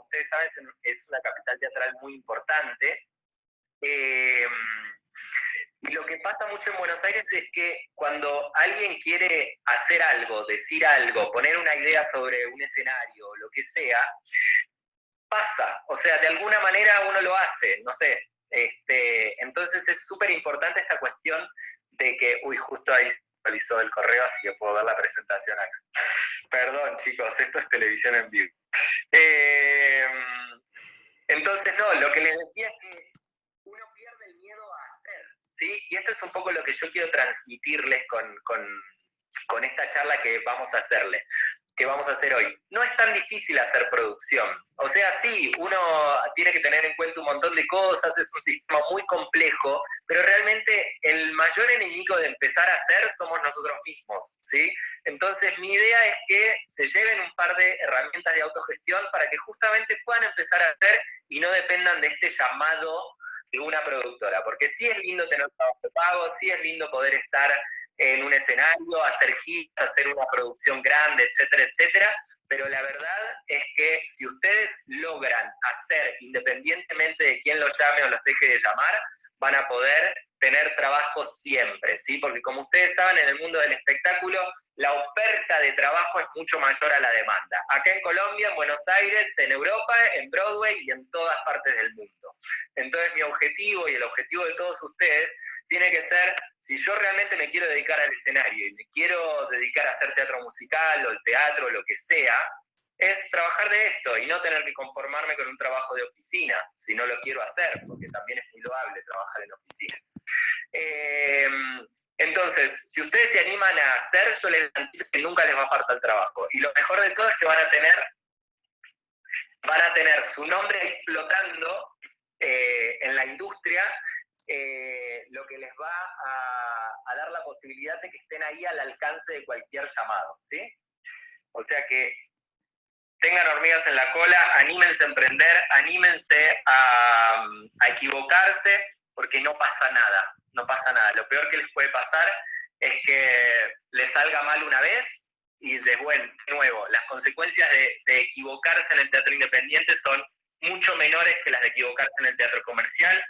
ustedes saben, es una capital teatral muy importante. Eh, y lo que pasa mucho en Buenos Aires es que cuando alguien quiere hacer algo, decir algo, poner una idea sobre un escenario, lo que sea, pasa. O sea, de alguna manera uno lo hace, no sé. Entonces es súper importante esta cuestión de que, uy, justo ahí se actualizó el correo, así que puedo ver la presentación acá. Perdón, chicos, esto es televisión en vivo. Eh, entonces, no, lo que les decía es que uno pierde el miedo a hacer, ¿sí? Y esto es un poco lo que yo quiero transmitirles con esta charla que vamos a hacerle, que vamos a hacer hoy. No es tan difícil hacer producción. O sea, sí, uno tiene que tener en cuenta un montón de cosas, es un sistema muy complejo, pero realmente el mayor enemigo de empezar a hacer somos nosotros mismos, ¿sí? Entonces, mi idea es que se lleven un par de herramientas de autogestión para que justamente puedan empezar a hacer y no dependan de este llamado de una productora, porque sí es lindo tener trabajo de pago, sí es lindo poder estar en un escenario, hacer hits, hacer una producción grande, etcétera, etcétera, pero la verdad es que si ustedes logran hacer, independientemente de quién los llame o los deje de llamar, van a poder tener trabajo siempre, ¿sí? Porque como ustedes saben, en el mundo del espectáculo, la oferta de trabajo es mucho mayor a la demanda. Acá en Colombia, en Buenos Aires, en Europa, en Broadway y en todas partes del mundo. Entonces mi objetivo y el objetivo de todos ustedes tiene que ser, si yo realmente me quiero dedicar al escenario y me quiero dedicar a hacer teatro musical o el teatro o lo que sea, es trabajar de esto y no tener que conformarme con un trabajo de oficina, si no lo quiero hacer, porque también es muy loable trabajar en oficina. Entonces, si ustedes se animan a hacer, yo les garantizo que nunca les va a faltar trabajo. Y lo mejor de todo es que van a tener su nombre explotando en la industria, lo que les va a dar la posibilidad de que estén ahí al alcance de cualquier llamado, ¿sí? O sea que tengan hormigas en la cola, anímense a emprender, anímense a equivocarse, porque no pasa nada, no pasa nada. Lo peor que les puede pasar es que les salga mal una vez y de nuevo, las consecuencias de equivocarse en el teatro independiente son mucho menores que las de equivocarse en el teatro comercial.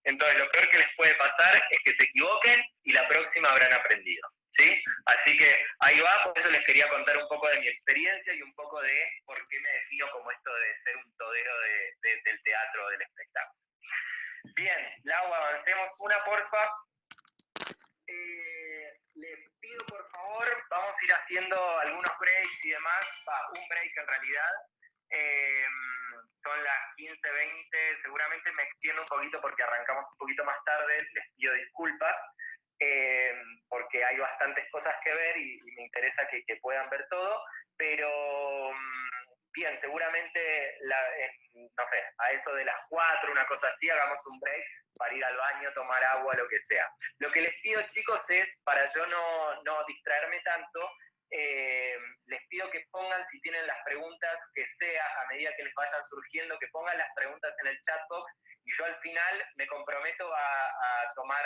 Entonces, lo peor que les puede pasar es que se equivoquen y la próxima habrán aprendido, ¿sí? Así que ahí va, por eso les quería contar un poco de mi experiencia y un poco de por qué me defino como esto de ser un todero del teatro, del espectáculo. Bien, Lau, avancemos una, porfa. Les pido, por favor, vamos a ir haciendo algunos breaks y demás, un break en realidad. Son las 15:20, seguramente me extiendo un poquito porque arrancamos un poquito más tarde, les pido disculpas, porque hay bastantes cosas que ver y me interesa que puedan ver todo, pero bien, seguramente, no sé, a eso de las 4, una cosa así, hagamos un break para ir al baño, tomar agua, lo que sea. Lo que les pido, chicos, es, para yo no distraerme tanto, les pido que pongan, si tienen las preguntas, que sea, a medida que les vayan surgiendo, que pongan las preguntas en el chat box, y yo al final me comprometo a tomar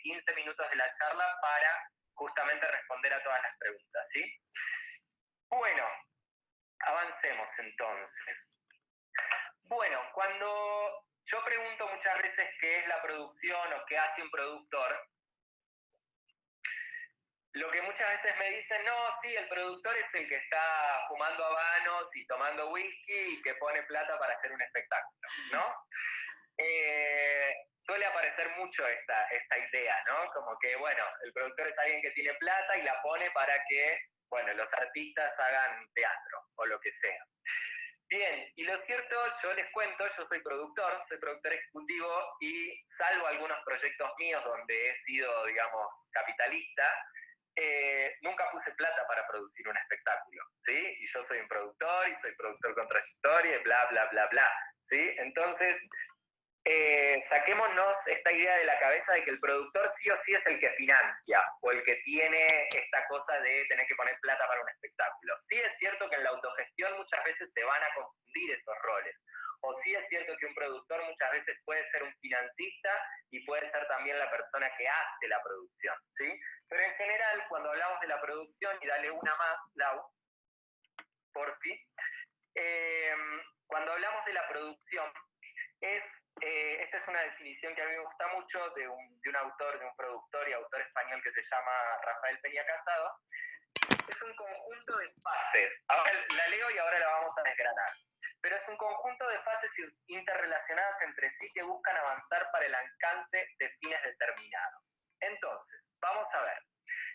15 minutos de la charla para justamente responder a todas las preguntas, ¿sí? Bueno, avancemos entonces. Bueno, cuando yo pregunto muchas veces qué es la producción o qué hace un productor, lo que muchas veces me dicen, no, sí, el productor es el que está fumando habanos y tomando whisky y que pone plata para hacer un espectáculo, ¿no? Suele aparecer mucho esta idea, ¿no? Como que, bueno, el productor es alguien que tiene plata y la pone para que, bueno, los artistas hagan teatro o lo que sea. Bien, y lo cierto, yo les cuento, yo soy productor ejecutivo y salvo algunos proyectos míos donde he sido, digamos, capitalista, nunca puse plata para producir un espectáculo, ¿sí? Y yo soy un productor y soy productor con trayectoria y bla, bla, bla, bla, ¿sí? Entonces, saquémonos esta idea de la cabeza de que el productor sí o sí es el que financia o el que tiene esta cosa de tener que poner plata para un espectáculo. Sí es cierto que en la autogestión muchas veces se van a confundir esos roles. O sí es cierto que un productor muchas veces puede ser un financista y puede ser también la persona que hace la producción, ¿sí? Pero en general, cuando hablamos de la producción, y dale una más, Lau, porfi, cuando hablamos de la producción es, esta es una definición que a mí me gusta mucho de un autor, de un productor y autor español que se llama Rafael Peña Casado. Es un conjunto de fases. Ahora la leo y ahora la vamos a desgranar. Pero es un conjunto de fases interrelacionadas entre sí que buscan avanzar para el alcance de fines determinados. Entonces, vamos a ver.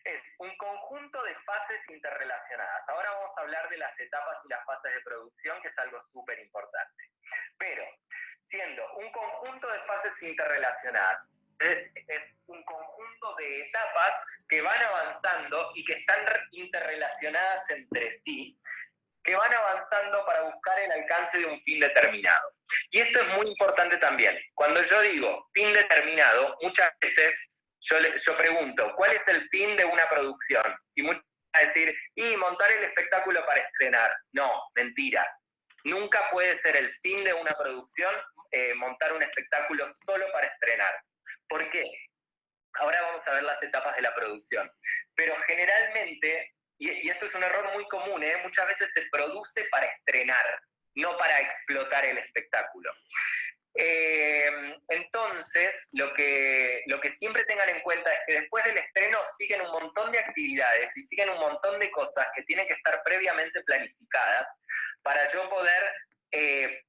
Es un conjunto de fases interrelacionadas. Ahora vamos a hablar de las etapas y las fases de producción, que es algo súper importante. Pero, siendo un conjunto de fases interrelacionadas, es un conjunto de etapas que van avanzando y que están interrelacionadas entre sí, que van avanzando para buscar el alcance de un fin determinado. Y esto es muy importante también. Cuando yo digo fin determinado, muchas veces yo pregunto, ¿cuál es el fin de una producción? Y muchos van a decir, y montar el espectáculo para estrenar. No, mentira. Nunca puede ser el fin de una producción montar un espectáculo solo para estrenar. ¿Por qué? Ahora vamos a ver las etapas de la producción. Pero generalmente, y esto es un error muy común, muchas veces se produce para estrenar, no para explotar el espectáculo. Entonces, lo que siempre tengan en cuenta es que después del estreno siguen un montón de actividades y siguen un montón de cosas que tienen que estar previamente planificadas para yo poder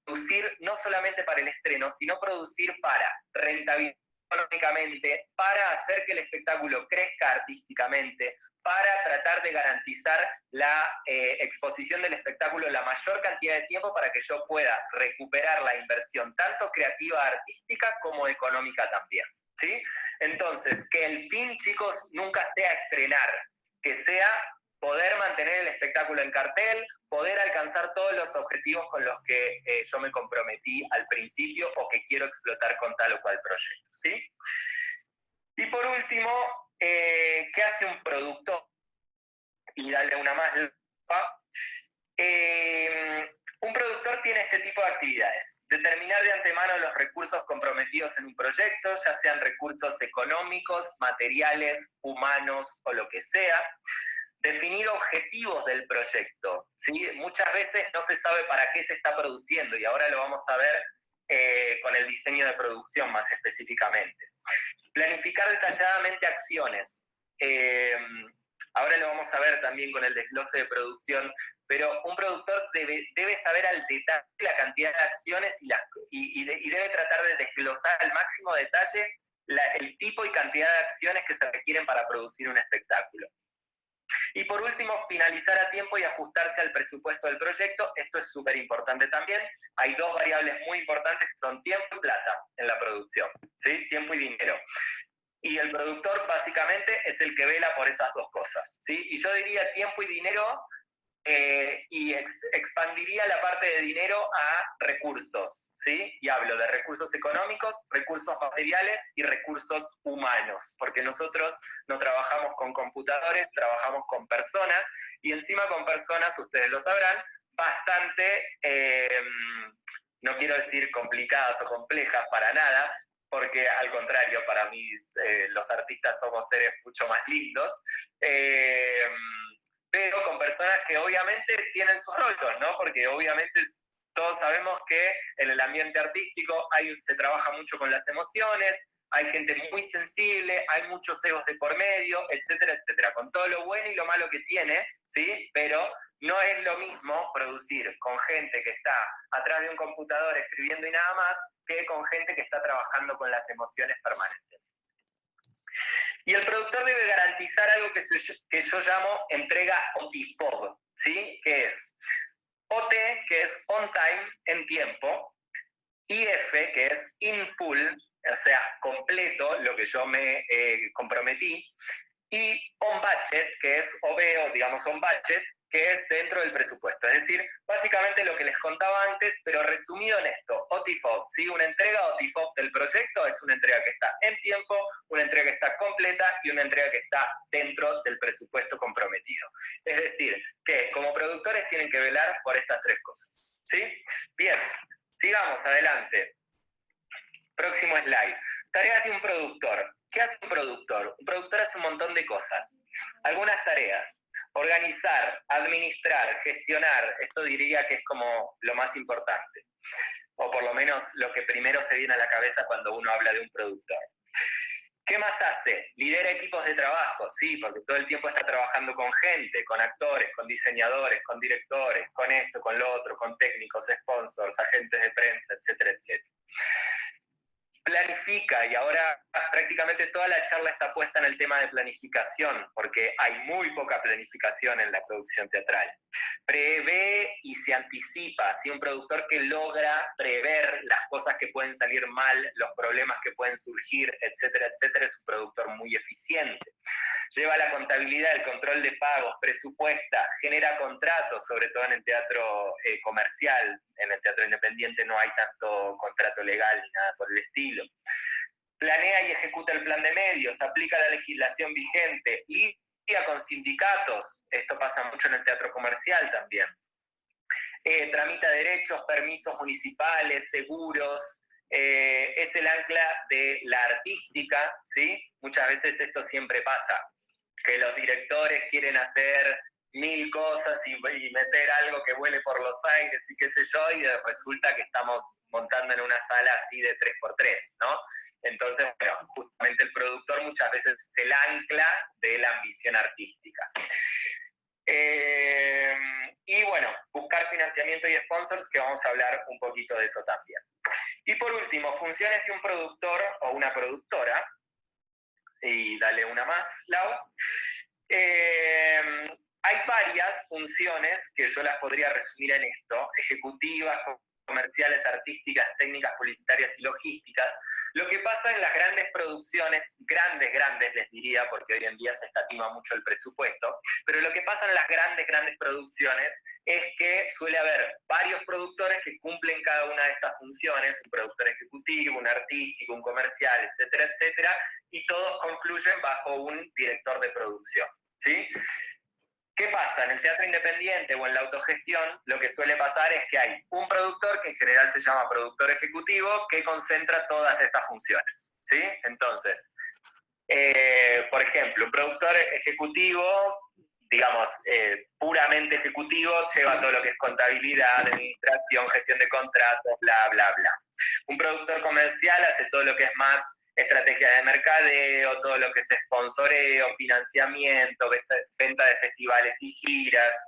producir no solamente para el estreno, sino producir para rentabilizar económicamente, para hacer que el espectáculo crezca artísticamente, para tratar de garantizar la exposición del espectáculo la mayor cantidad de tiempo para que yo pueda recuperar la inversión, tanto creativa, artística, como económica también, ¿sí? Entonces, que el fin, chicos, nunca sea estrenar, que sea poder mantener el espectáculo en cartel, poder alcanzar todos los objetivos con los que yo me comprometí al principio o que quiero explotar con tal o cual proyecto, ¿sí? Y por último, ¿qué hace un productor? Y darle una más. Un productor tiene este tipo de actividades. Determinar de antemano los recursos comprometidos en un proyecto, ya sean recursos económicos, materiales, humanos o lo que sea. Definir objetivos del proyecto, ¿sí? Muchas veces no se sabe para qué se está produciendo y ahora lo vamos a ver con el diseño de producción más específicamente. Planificar detalladamente acciones. Ahora lo vamos a ver también con el desglose de producción, pero un productor debe saber al detalle la cantidad de acciones y debe tratar de desglosar al máximo detalle el tipo y cantidad de acciones que se requieren para producir un espectáculo. Y por último, finalizar a tiempo y ajustarse al presupuesto del proyecto. Esto es súper importante también. Hay dos variables muy importantes que son tiempo y plata en la producción, ¿sí? Tiempo y dinero. Y el productor básicamente es el que vela por esas dos cosas, ¿sí? Y yo diría tiempo y dinero y expandiría la parte de dinero a recursos, ¿sí? Y hablo de recursos económicos, recursos materiales y recursos humanos, porque nosotros no trabajamos con computadores, trabajamos con personas, y encima con personas, ustedes lo sabrán, bastante, no quiero decir complicadas o complejas para nada, porque al contrario, para mí los artistas somos seres mucho más lindos, pero con personas que obviamente tienen sus rollos, ¿no? Porque obviamente todos sabemos que en el ambiente artístico se trabaja mucho con las emociones, hay gente muy sensible, hay muchos egos de por medio, etcétera, etcétera, con todo lo bueno y lo malo que tiene, ¿sí? Pero no es lo mismo producir con gente que está atrás de un computador escribiendo y nada más, que con gente que está trabajando con las emociones permanentes. Y el productor debe garantizar algo que yo llamo entrega OTIFOB, ¿sí? Que es OT, que es on time, en tiempo, IF, que es in full, o sea, completo, lo que yo me comprometí, y on budget, que es OB, o digamos on budget, que es dentro del presupuesto. Es decir, básicamente lo que les contaba antes, pero resumido en esto, OTIFOB, ¿sí? Una entrega OTIFOB del proyecto es una entrega que está en tiempo, una entrega que está completa y una entrega que está dentro del presupuesto comprometido. Es decir, que como productores tienen que velar por estas tres cosas, ¿sí? Bien, sigamos adelante. Próximo slide. Tareas de un productor. ¿Qué hace un productor? Un productor hace un montón de cosas. Algunas tareas. Organizar, administrar, gestionar. Esto diría que es como lo más importante. por lo menos lo que primero se viene a la cabeza cuando uno habla de un productor. ¿Qué más hace? Lidera equipos de trabajo, sí, porque todo el tiempo está trabajando con gente, con actores, con diseñadores, con directores, con esto, con lo otro, con técnicos, sponsors, agentes de prensa, etcétera, etcétera. Planifica, y ahora prácticamente toda la charla está puesta en el tema de planificación, porque hay muy poca planificación en la producción teatral. Prevé y se anticipa, ¿sí? Un productor que logra prever las cosas que pueden salir mal, los problemas que pueden surgir, etcétera, etcétera, es un productor muy eficiente. Lleva la contabilidad, el control de pagos, presupuesta, genera contratos, sobre todo en el teatro comercial. En el teatro independiente no hay tanto contrato legal ni nada por el estilo. Planea y ejecuta el plan de medios, aplica la legislación vigente, lidia con sindicatos, esto pasa mucho en el teatro comercial también. Tramita derechos, permisos municipales, seguros, es el ancla de la artística, ¿sí? Muchas veces esto siempre pasa, que los directores quieren hacer 1000 cosas y meter algo que vuele por los aires y qué sé yo, y resulta que estamos montando en una sala así de 3x3, ¿no? Entonces, bueno, justamente el productor muchas veces es el ancla de la ambición artística. Y bueno, buscar financiamiento y sponsors, que vamos a hablar un poquito de eso también. Y por último, funciones de un productor o una productora, y dale una más, Lau. Hay varias funciones que yo las podría resumir en esto: ejecutivas, comerciales, artísticas, técnicas, publicitarias y logísticas. Lo que pasa en las grandes producciones, grandes les diría, porque hoy en día se escatima mucho el presupuesto, pero lo que pasa en las grandes producciones es que suele haber varios productores que cumplen cada una de estas funciones, un productor ejecutivo, un artístico, un comercial, etcétera, etcétera, y todos confluyen bajo un director de producción, ¿sí? ¿Qué pasa? En el teatro independiente o en la autogestión, lo que suele pasar es que hay un productor, que en general se llama productor ejecutivo, que concentra todas estas funciones, ¿sí? Entonces, por ejemplo, un productor ejecutivo, digamos, puramente ejecutivo, lleva todo lo que es contabilidad, administración, gestión de contratos, bla, bla, bla. Un productor comercial hace todo lo que es más estrategia de mercadeo, todo lo que es sponsoreo, financiamiento, venta de festivales y giras.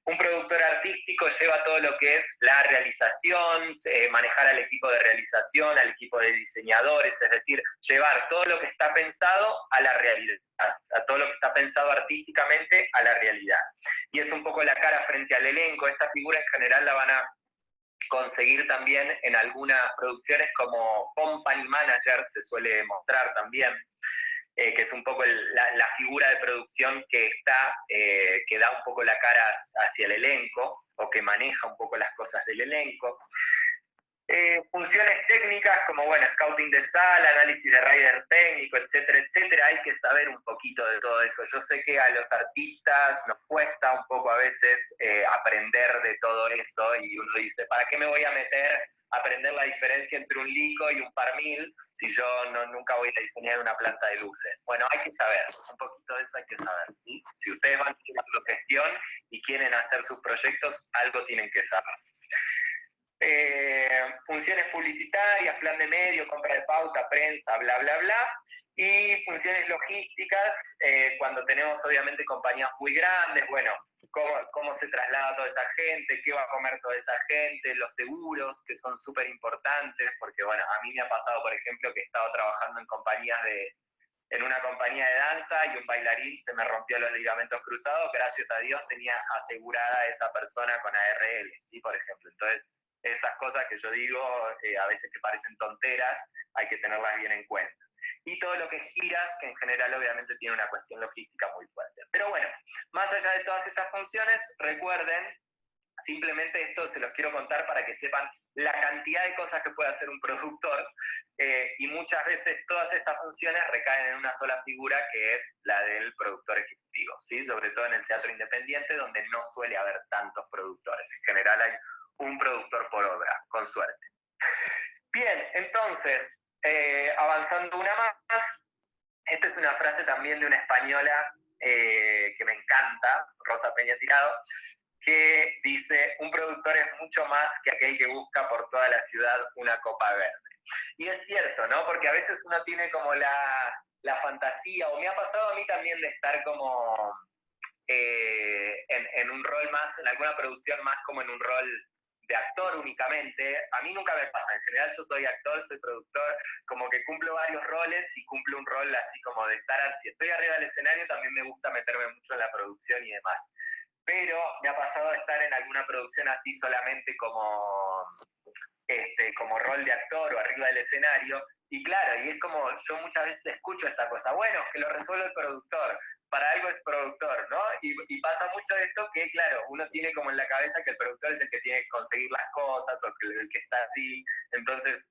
Un productor artístico lleva todo lo que es la realización, manejar al equipo de realización, al equipo de diseñadores, es decir, llevar todo lo que está pensado a la realidad, a todo lo que está pensado artísticamente a la realidad. Y es un poco la cara frente al elenco. Esta figura en general la van a conseguir también en algunas producciones como company manager, se suele mostrar también, que es un poco la figura de producción que da un poco la cara hacia el elenco, o que maneja un poco las cosas del elenco. Funciones técnicas como, bueno, scouting de sala, análisis de rider técnico, etcétera, etcétera. Hay que saber un poquito de todo eso. Yo sé que a los artistas nos cuesta un poco a veces aprender de todo eso, y uno dice, ¿para qué me voy a meter a aprender la diferencia entre un Lico y un Parmil si yo nunca voy a diseñar una planta de luces? Bueno, hay que saber, un poquito de eso hay que saber, ¿sí? Si ustedes van haciendo gestión y quieren hacer sus proyectos, algo tienen que saber. Funciones publicitarias, plan de medio, compra de pauta, prensa, bla, bla, bla. Y funciones logísticas, cuando tenemos obviamente compañías muy grandes, bueno, cómo se traslada toda esa gente, qué va a comer toda esa gente, los seguros, que son súper importantes, porque bueno, a mí me ha pasado, por ejemplo, que he estado trabajando en una compañía de danza, y un bailarín se me rompió los ligamentos cruzados. Gracias a Dios tenía asegurada a esa persona con ARL, ¿sí? Por ejemplo. Entonces, esas cosas que yo digo, a veces que parecen tonteras, hay que tenerlas bien en cuenta. Y todo lo que es giras, que en general obviamente tiene una cuestión logística muy fuerte. Pero bueno, más allá de todas estas funciones, recuerden, simplemente esto se los quiero contar para que sepan la cantidad de cosas que puede hacer un productor, y muchas veces todas estas funciones recaen en una sola figura, que es la del productor ejecutivo, ¿sí? Sobre todo en el teatro independiente, donde no suele haber tantos productores. En general hay un productor por obra, con suerte. Bien, entonces, avanzando una más, esta es una frase también de una española que me encanta, Rosa Peña Tirado, que dice, un productor es mucho más que aquel que busca por toda la ciudad una copa verde. Y es cierto, ¿no? Porque a veces uno tiene como la fantasía, o me ha pasado a mí también de estar como en un rol más, en alguna producción más como en un rol de actor únicamente. A mí nunca me pasa, en general yo soy actor, soy productor, como que cumplo varios roles y cumplo un rol así como de estar, si estoy arriba del escenario también me gusta meterme mucho en la producción y demás. Pero me ha pasado estar en alguna producción así solamente como rol de actor o arriba del escenario, y claro, y es como, yo muchas veces escucho esta cosa, bueno, que lo resuelve el productor, para algo es productor, ¿no? Y pasa mucho esto que, claro, uno tiene como en la cabeza que el productor es el que tiene que conseguir las cosas, o que el que está así, entonces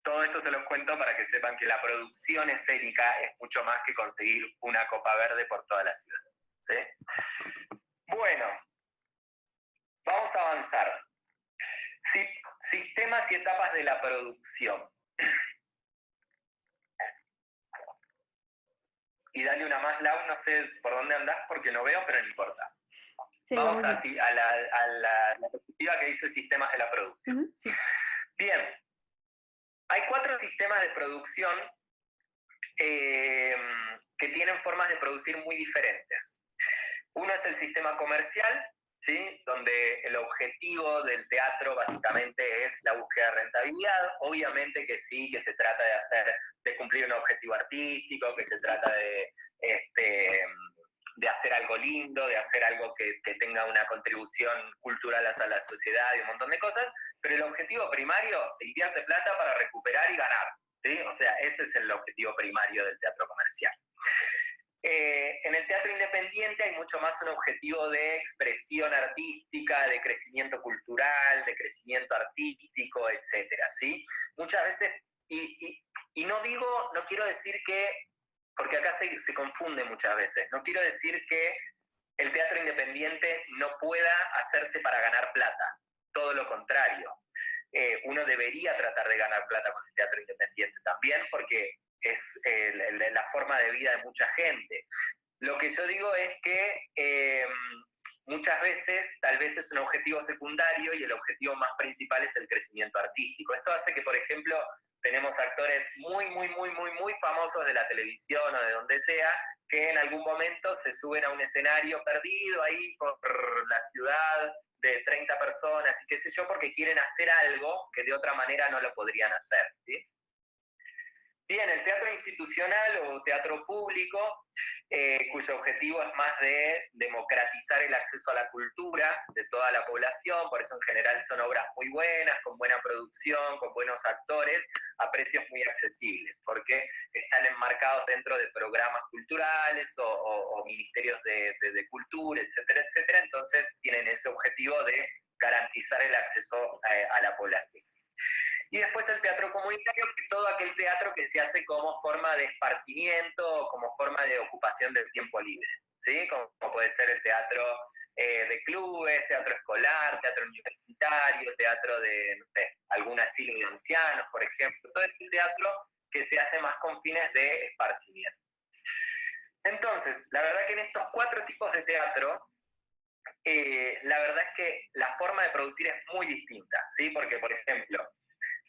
todo esto se los cuento para que sepan que la producción escénica es mucho más que conseguir una copa verde por toda la ciudad, ¿sí? Bueno, vamos a avanzar. Sistemas y etapas de la producción. Y dale una más, Lau, no sé por dónde andás porque no veo, pero no importa. Sí, vamos a la diapositiva que dice sistemas de la producción. Sí. Bien, hay 4 sistemas de producción que tienen formas de producir muy diferentes. Uno es el sistema comercial, ¿sí? Donde el objetivo del teatro básicamente es la búsqueda de rentabilidad. Obviamente que sí, que se trata de cumplir un objetivo artístico, que se trata de hacer algo lindo, de hacer algo que tenga una contribución cultural hacia la sociedad y un montón de cosas, pero el objetivo primario se invierte plata para recuperar y ganar, ¿sí? O sea, ese es el objetivo primario del teatro comercial. En el teatro independiente hay mucho más un objetivo de expresión artística, de crecimiento cultural, de crecimiento artístico, etcétera, ¿sí? Muchas veces, y no quiero decir que, porque acá se confunde muchas veces, no quiero decir que el teatro independiente no pueda hacerse para ganar plata, todo lo contrario. Uno debería tratar de ganar plata con el teatro independiente también, porque es la forma de vida de mucha gente. Lo que yo digo es que muchas veces tal vez es un objetivo secundario y el objetivo más principal es el crecimiento artístico. Esto hace que, por ejemplo, tenemos actores muy famosos de la televisión o de donde sea, que en algún momento se suben a un escenario perdido ahí por la ciudad de 30 personas y qué sé yo, porque quieren hacer algo que de otra manera no lo podrían hacer, ¿sí? Bien, el teatro institucional o teatro público, cuyo objetivo es más de democratizar el acceso a la cultura de toda la población, por eso en general son obras muy buenas, con buena producción, con buenos actores, a precios muy accesibles, porque están enmarcados dentro de programas culturales o ministerios de cultura, etcétera, etcétera, entonces tienen ese objetivo de garantizar el acceso a la población. Y después el teatro comunitario, que es todo aquel teatro que se hace como forma de esparcimiento, como forma de ocupación del tiempo libre, ¿sí? Como puede ser el teatro de clubes, teatro escolar, teatro universitario, teatro de, no sé, algún asilo de ancianos, por ejemplo. Todo este teatro que se hace más con fines de esparcimiento. Entonces, la verdad que en estos 4 tipos de teatro, la verdad es que la forma de producir es muy distinta, ¿sí? Porque, por ejemplo,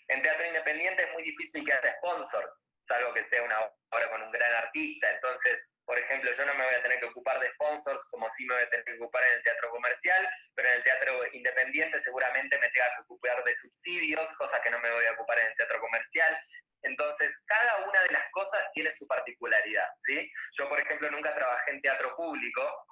en teatro independiente es muy difícil que haya sponsors, salvo que sea una obra con un gran artista. Entonces, por ejemplo, yo no me voy a tener que ocupar de sponsors como sí me voy a tener que ocupar en el teatro comercial, pero en el teatro independiente seguramente me tenga que ocupar de subsidios, cosa que no me voy a ocupar en el teatro comercial. Entonces, cada una de las cosas tiene su particularidad, ¿sí? Yo, por ejemplo, nunca trabajé en teatro público,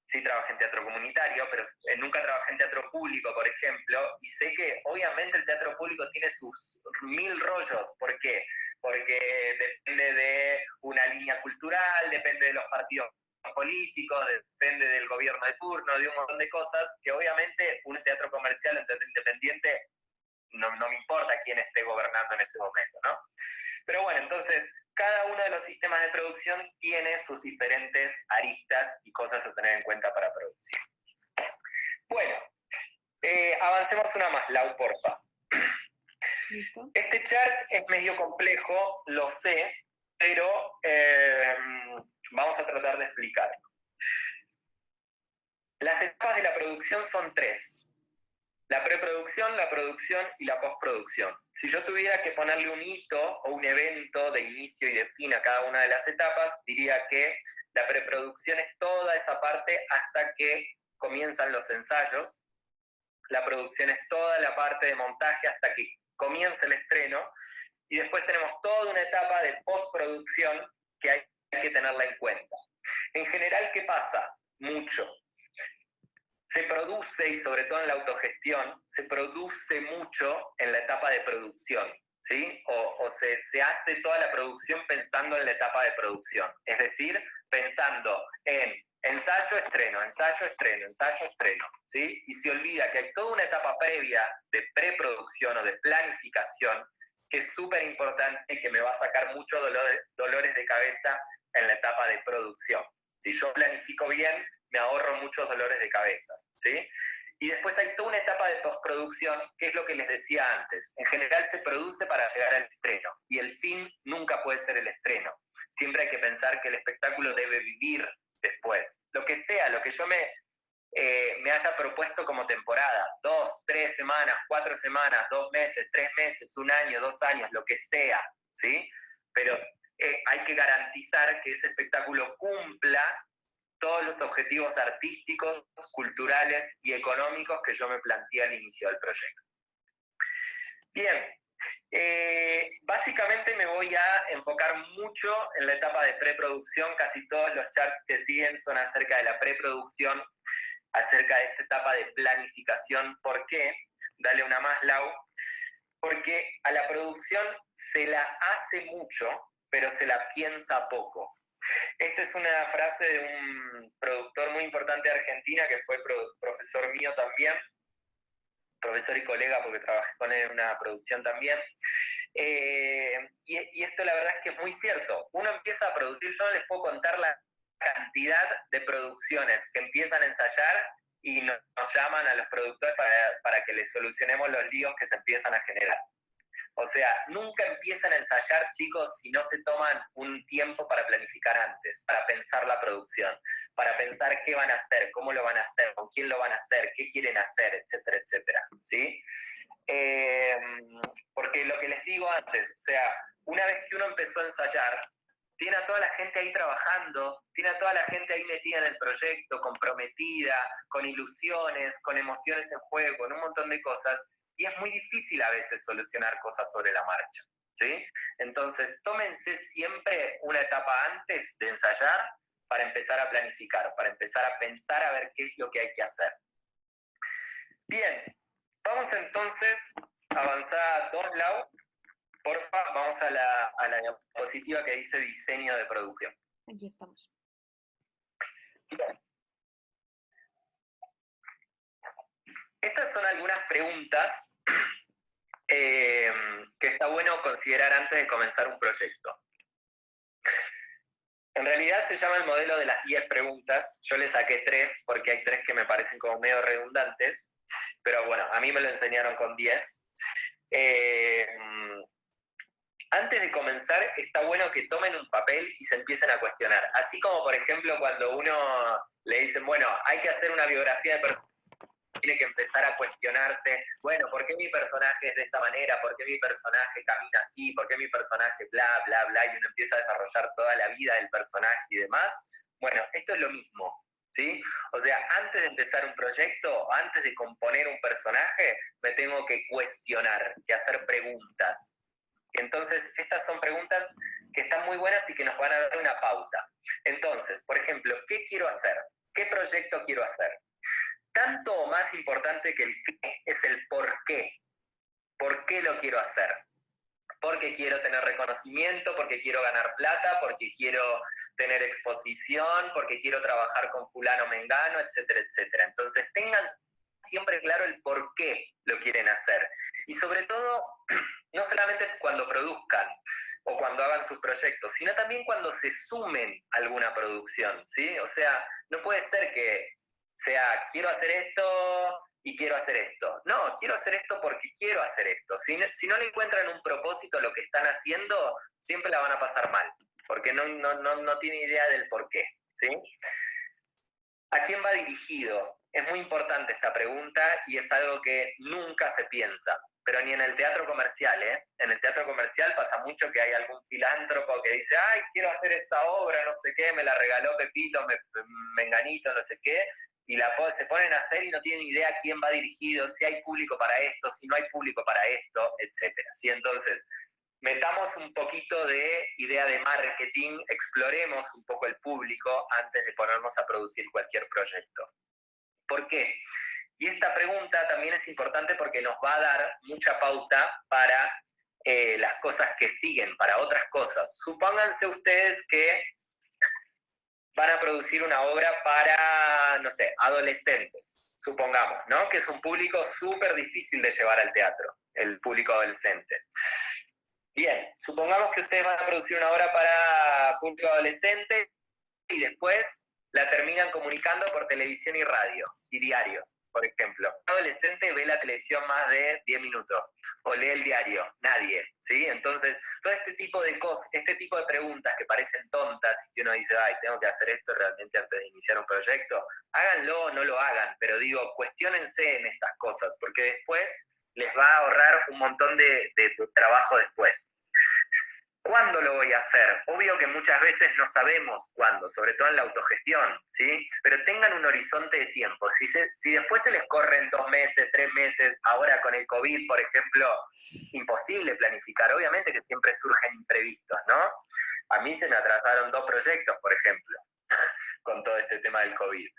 sí trabajé en teatro comunitario, pero nunca trabajé en teatro público, por ejemplo, y sé que obviamente el teatro público tiene sus 1000 rollos. ¿Por qué? Porque depende de una línea cultural, depende de los partidos políticos, depende del gobierno de turno, de un montón de cosas, que obviamente un teatro comercial, un teatro independiente, no me importa quién esté gobernando en ese momento, ¿no? Pero bueno, entonces, cada uno de los sistemas de producción tiene sus diferentes aristas y cosas a tener en cuenta para producir. Bueno, avancemos una más, Lau, porfa. ¿Listo? Este chart es medio complejo, lo sé, pero vamos a tratar de explicarlo. Las etapas de la producción son tres: la preproducción, la producción y la postproducción. Si yo tuviera que ponerle un hito o un evento de inicio y de fin a cada una de las etapas, diría que la preproducción es toda esa parte hasta que comienzan los ensayos. La producción es toda la parte de montaje hasta que comienza el estreno. Y después tenemos toda una etapa de postproducción que hay que tenerla en cuenta. En general, ¿qué pasa? Mucho. Se produce, y sobre todo en la autogestión, se produce mucho en la etapa de producción, ¿sí? O se hace toda la producción pensando en la etapa de producción, es decir, pensando en ensayo, estreno, ensayo, estreno, ensayo, estreno, ¿sí? Y se olvida que hay toda una etapa previa de preproducción o de planificación que es súper importante y que me va a sacar muchos dolores de cabeza en la etapa de producción. Si yo planifico bien, me ahorro muchos dolores de cabeza, ¿sí? Y después hay toda una etapa de postproducción, que es lo que les decía antes. En general se produce para llegar al estreno, y el fin nunca puede ser el estreno. Siempre hay que pensar que el espectáculo debe vivir después. Lo que sea, lo que yo me haya propuesto como temporada, 2, 3 semanas, 4 semanas, 2 meses, 3 meses, 1 año, 2 años, lo que sea, ¿sí? Pero hay que garantizar que ese espectáculo cumpla todos los objetivos artísticos, culturales y económicos que yo me planteé al inicio del proyecto. Bien, básicamente me voy a enfocar mucho en la etapa de preproducción. Casi todos los charts que siguen son acerca de la preproducción, acerca de esta etapa de planificación. ¿Por qué? Dale una más, Lau. Porque a la producción se la hace mucho, pero se la piensa poco. Esta es una frase de un productor muy importante de Argentina, que fue profesor mío también, profesor y colega, porque trabajé con él en una producción también. Y esto la verdad es que es muy cierto. Uno empieza a producir, yo no les puedo contar la cantidad de producciones que empiezan a ensayar y nos llaman a los productores para que les solucionemos los líos que se empiezan a generar. O sea, nunca empiezan a ensayar, chicos, si no se toman un tiempo para planificar antes, para pensar la producción, para pensar qué van a hacer, cómo lo van a hacer, con quién lo van a hacer, qué quieren hacer, etcétera, etcétera, ¿sí? Porque lo que les digo antes, o sea, una vez que uno empezó a ensayar, tiene a toda la gente ahí trabajando, tiene a toda la gente ahí metida en el proyecto, comprometida, con ilusiones, con emociones en juego, con un montón de cosas, y es muy difícil a veces solucionar cosas sobre la marcha, ¿sí? Entonces, tómense siempre una etapa antes de ensayar para empezar a planificar, para empezar a pensar a ver qué es lo que hay que hacer. Bien, vamos entonces a avanzar 2, Lau. Porfa, vamos a la diapositiva que dice diseño de producción. Aquí estamos. Bien. Estas son algunas preguntas que está bueno considerar antes de comenzar un proyecto. En realidad se llama el modelo de las 10 preguntas. Yo le saqué 3 porque hay 3 que me parecen como medio redundantes, pero bueno, a mí me lo enseñaron con 10. Antes de comenzar, está bueno que tomen un papel y se empiecen a cuestionar. Así como, por ejemplo, cuando uno le dicen, bueno, hay que hacer una biografía de persona, tiene que empezar a cuestionarse, bueno, ¿por qué mi personaje es de esta manera? ¿Por qué mi personaje camina así? ¿Por qué mi personaje bla, bla, bla? Y uno empieza a desarrollar toda la vida del personaje y demás. Bueno, esto es lo mismo, ¿sí? O sea, antes de empezar un proyecto, antes de componer un personaje, me tengo que cuestionar, que hacer preguntas. Entonces, estas son preguntas que están muy buenas y que nos van a dar una pauta. Entonces, por ejemplo, ¿qué quiero hacer? ¿Qué proyecto quiero hacer? Tanto o más importante que el qué es el por qué. ¿Por qué lo quiero hacer? Porque quiero tener reconocimiento, porque quiero ganar plata, porque quiero tener exposición, porque quiero trabajar con fulano mengano, etcétera, etcétera. Entonces, tengan siempre claro el por qué lo quieren hacer. Y sobre todo, no solamente cuando produzcan o cuando hagan sus proyectos, sino también cuando se sumen a alguna producción, ¿sí? O sea, no puede ser que sea, quiero hacer esto y quiero hacer esto. No, quiero hacer esto porque quiero hacer esto. Si no le encuentran un propósito a lo que están haciendo, siempre la van a pasar mal, porque no tienen idea del por qué, ¿sí? ¿A quién va dirigido? Es muy importante esta pregunta y es algo que nunca se piensa, pero ni en el teatro comercial, ¿eh? En el teatro comercial pasa mucho que hay algún filántropo que dice, ay, quiero hacer esta obra, no sé qué, me la regaló Pepito, Menganito, no sé qué, y se ponen a hacer y no tienen idea a quién va dirigido, si hay público para esto, si no hay público para esto, etcétera. ¿Sí? Entonces, metamos un poquito de idea de marketing, exploremos un poco el público antes de ponernos a producir cualquier proyecto. ¿Por qué? Y esta pregunta también es importante porque nos va a dar mucha pauta para las cosas que siguen, para otras cosas. Supónganse ustedes que van a producir una obra para, no sé, adolescentes, supongamos, ¿no? Que es un público súper difícil de llevar al teatro, el público adolescente. Bien, supongamos que ustedes van a producir una obra para público adolescente y después la terminan comunicando por televisión y radio y diarios, por ejemplo. Un adolescente ve la televisión más de 10 minutos o lee el diario, nadie, ¿sí? Entonces, todo este tipo de cosas, este tipo de preguntas que parecen tontas y que uno dice, ay, tengo que hacer esto realmente antes de iniciar un proyecto, háganlo o no lo hagan, pero digo, cuestiónense en estas cosas, porque después les va a ahorrar un montón de trabajo después. ¿Cuándo lo voy a hacer? Obvio que muchas veces no sabemos cuándo, sobre todo en la autogestión, ¿sí? Pero tengan un horizonte de tiempo. Si después se les corren 2 meses, 3 meses, ahora con el COVID, por ejemplo, imposible planificar. Obviamente que siempre surgen imprevistos, ¿no? A mí se me atrasaron 2 proyectos, por ejemplo, con todo este tema del COVID.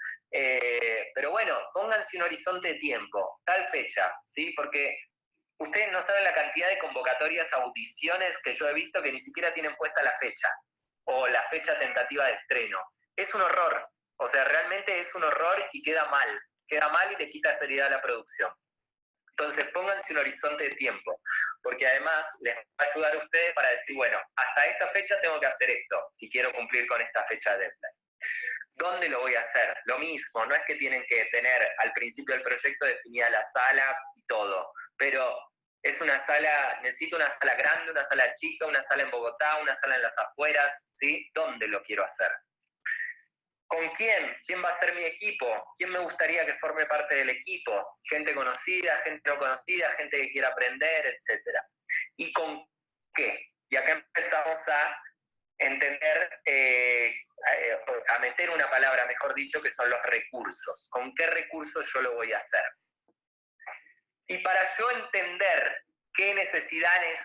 Pero bueno, pónganse un horizonte de tiempo, tal fecha, ¿sí? Porque ustedes no saben la cantidad de convocatorias, audiciones que yo he visto que ni siquiera tienen puesta la fecha o la fecha tentativa de estreno. Es un horror, o sea, realmente es un horror y queda mal y le quita seriedad a la producción. Entonces pónganse un horizonte de tiempo, porque además les va a ayudar a ustedes para decir, bueno, hasta esta fecha tengo que hacer esto, si quiero cumplir con esta fecha de deadline. ¿Dónde lo voy a hacer? Lo mismo, no es que tienen que tener al principio del proyecto definida la sala y todo, pero es una sala, necesito una sala grande, una sala chica, una sala en Bogotá, una sala en las afueras, ¿sí? ¿Dónde lo quiero hacer? ¿Con quién? ¿Quién va a ser mi equipo? ¿Quién me gustaría que forme parte del equipo? Gente conocida, gente no conocida, gente que quiera aprender, etc. ¿Y con qué? Y acá empezamos a entender, a meter una palabra, mejor dicho, que son los recursos. ¿Con qué recursos yo lo voy a hacer? Y para yo entender qué necesidades,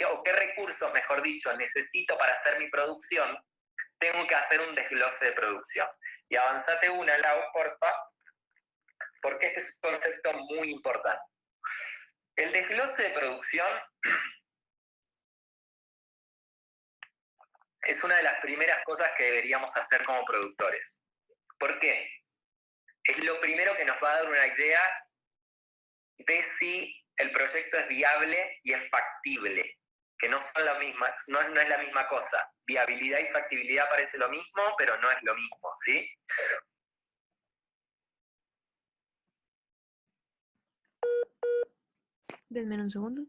o qué recursos, mejor dicho, necesito para hacer mi producción, tengo que hacer un desglose de producción. Y avanzate una, Lau, porfa, porque este es un concepto muy importante. El desglose de producción es una de las primeras cosas que deberíamos hacer como productores. ¿Por qué? Es lo primero que nos va a dar una idea de si el proyecto es viable y es factible, que no son la misma, no es la misma cosa. Viabilidad y factibilidad parece lo mismo, pero no es lo mismo, ¿sí? Denme un segundo.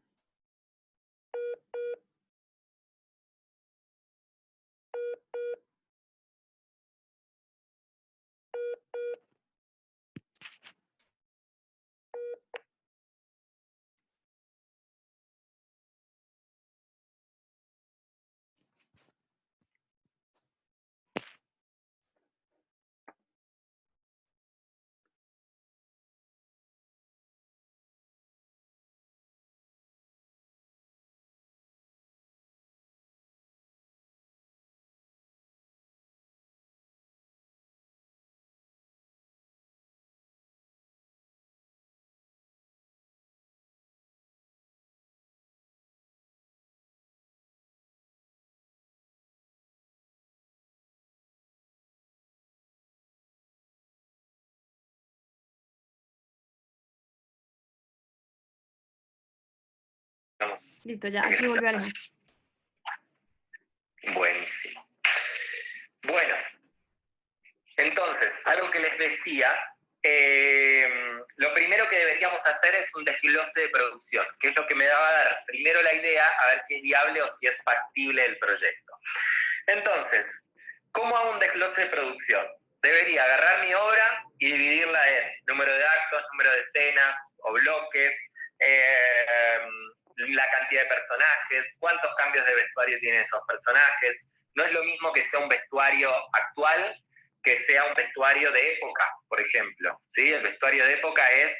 Vamos. Listo, ya, aquí volvió Alejo. Buenísimo. Bueno, entonces, algo que les decía, lo primero que deberíamos hacer es un desglose de producción, que es lo que me va a dar primero la idea, a ver si es viable o si es factible el proyecto. Entonces, ¿cómo hago un desglose de producción? debería agarrar mi obra y dividirla en número de actos, número de escenas o bloques, la cantidad de personajes, cuántos cambios de vestuario tienen esos personajes. No es lo mismo que sea un vestuario actual que sea un vestuario de época, por ejemplo, ¿sí? El vestuario de época es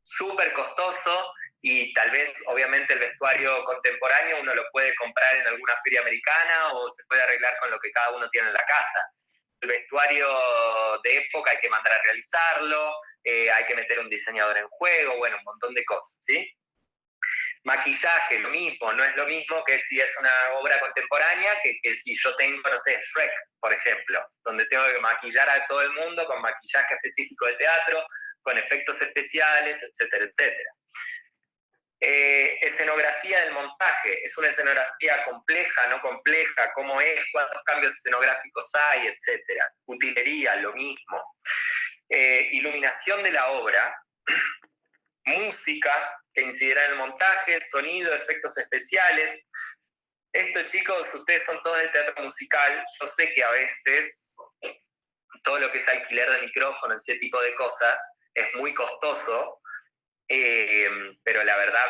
súper costoso y tal vez, obviamente, el vestuario contemporáneo uno lo puede comprar en alguna feria americana o se puede arreglar con lo que cada uno tiene en la casa. El vestuario de época hay que mandar a realizarlo, hay que meter un diseñador en juego, bueno, un montón de cosas, ¿sí? Maquillaje, lo mismo, no es lo mismo que si es una obra contemporánea que si yo tengo, no sé, Shrek, por ejemplo, donde tengo que maquillar a todo el mundo con maquillaje específico de teatro, con efectos especiales, etcétera, etcétera. Escenografía del montaje, es una escenografía compleja, no compleja, cómo es, cuántos cambios escenográficos hay, etcétera. Utilería, lo mismo. Iluminación de la obra, música que incidirá en el montaje, sonido, efectos especiales. Esto, chicos, ustedes son todos de teatro musical, yo sé que a veces todo lo que es alquiler de micrófono, ese tipo de cosas, es muy costoso, pero la verdad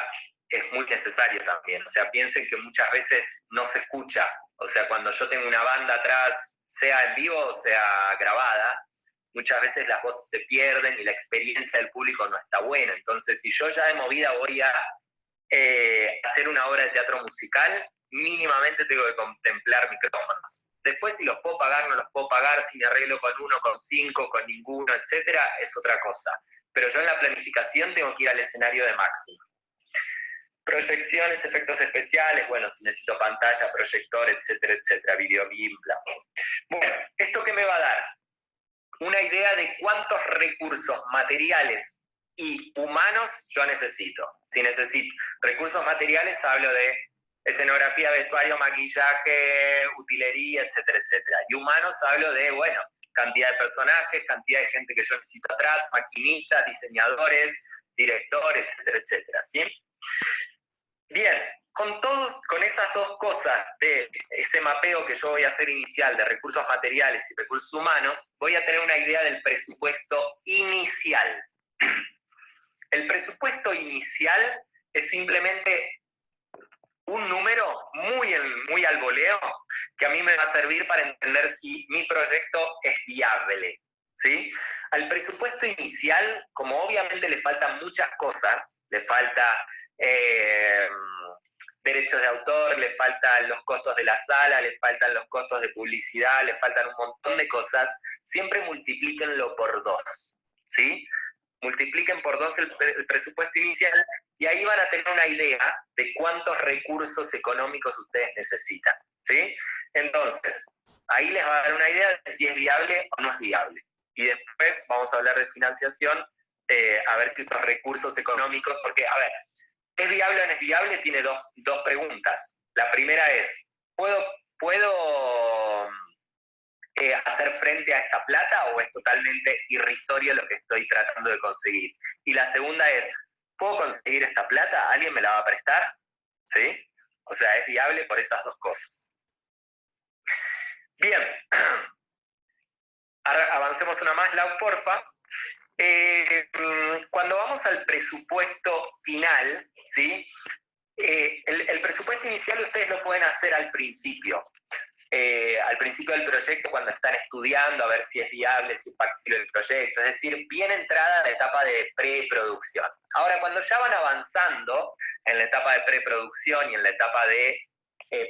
es muy necesario también. O sea, piensen que muchas veces no se escucha. O sea, cuando yo tengo una banda atrás, sea en vivo o sea grabada, muchas veces las voces se pierden y la experiencia del público no está buena. Entonces, si yo ya de movida voy a hacer una obra de teatro musical, mínimamente tengo que contemplar micrófonos. Después, si los puedo pagar, no los puedo pagar, si me arreglo con uno, con cinco, con ninguno, etcétera, es otra cosa. Pero yo en la planificación tengo que ir al escenario de máximo. Proyecciones, efectos especiales, bueno, si necesito pantalla, proyector, etcétera, etcétera, videobeam, bla. Bueno, ¿esto qué me va a dar? Una idea de cuántos recursos materiales y humanos yo necesito. Si necesito recursos materiales, hablo de escenografía, vestuario, maquillaje, utilería, etcétera, etcétera. Y humanos hablo de, bueno, cantidad de personajes, cantidad de gente que yo necesito atrás, maquinistas, diseñadores, directores, etcétera, etcétera, ¿sí? Bien, con estas dos cosas de ese mapeo que yo voy a hacer inicial de recursos materiales y recursos humanos, voy a tener una idea del presupuesto inicial. El presupuesto inicial es simplemente un número muy al voleo que a mí me va a servir para entender si mi proyecto es viable, ¿sí? Al presupuesto inicial, como obviamente le faltan muchas cosas, le falta derechos de autor, le faltan los costos de la sala, le faltan los costos de publicidad, le faltan un montón de cosas, siempre multiplíquenlo por 2, ¿sí? Multipliquen por 2 el presupuesto inicial y ahí van a tener una idea de cuántos recursos económicos ustedes necesitan, ¿sí? Entonces, ahí les va a dar una idea de si es viable o no es viable. Y después vamos a hablar de financiación, a ver si esos recursos económicos, porque, a ver, ¿es viable o no es viable? Tiene dos preguntas. La primera es, ¿puedo hacer frente a esta plata o es totalmente irrisorio lo que estoy tratando de conseguir? Y la segunda es, ¿puedo conseguir esta plata? ¿Alguien me la va a prestar? ¿Sí? O sea, es viable por esas dos cosas. Bien, ahora avancemos una más, Lau, porfa. Cuando vamos al presupuesto final, ¿sí? El presupuesto inicial ustedes lo pueden hacer al principio del proyecto cuando están estudiando a ver si es viable, si es factible el proyecto, es decir, bien entrada en la etapa de preproducción. Ahora, cuando ya van avanzando en la etapa de preproducción y en la etapa de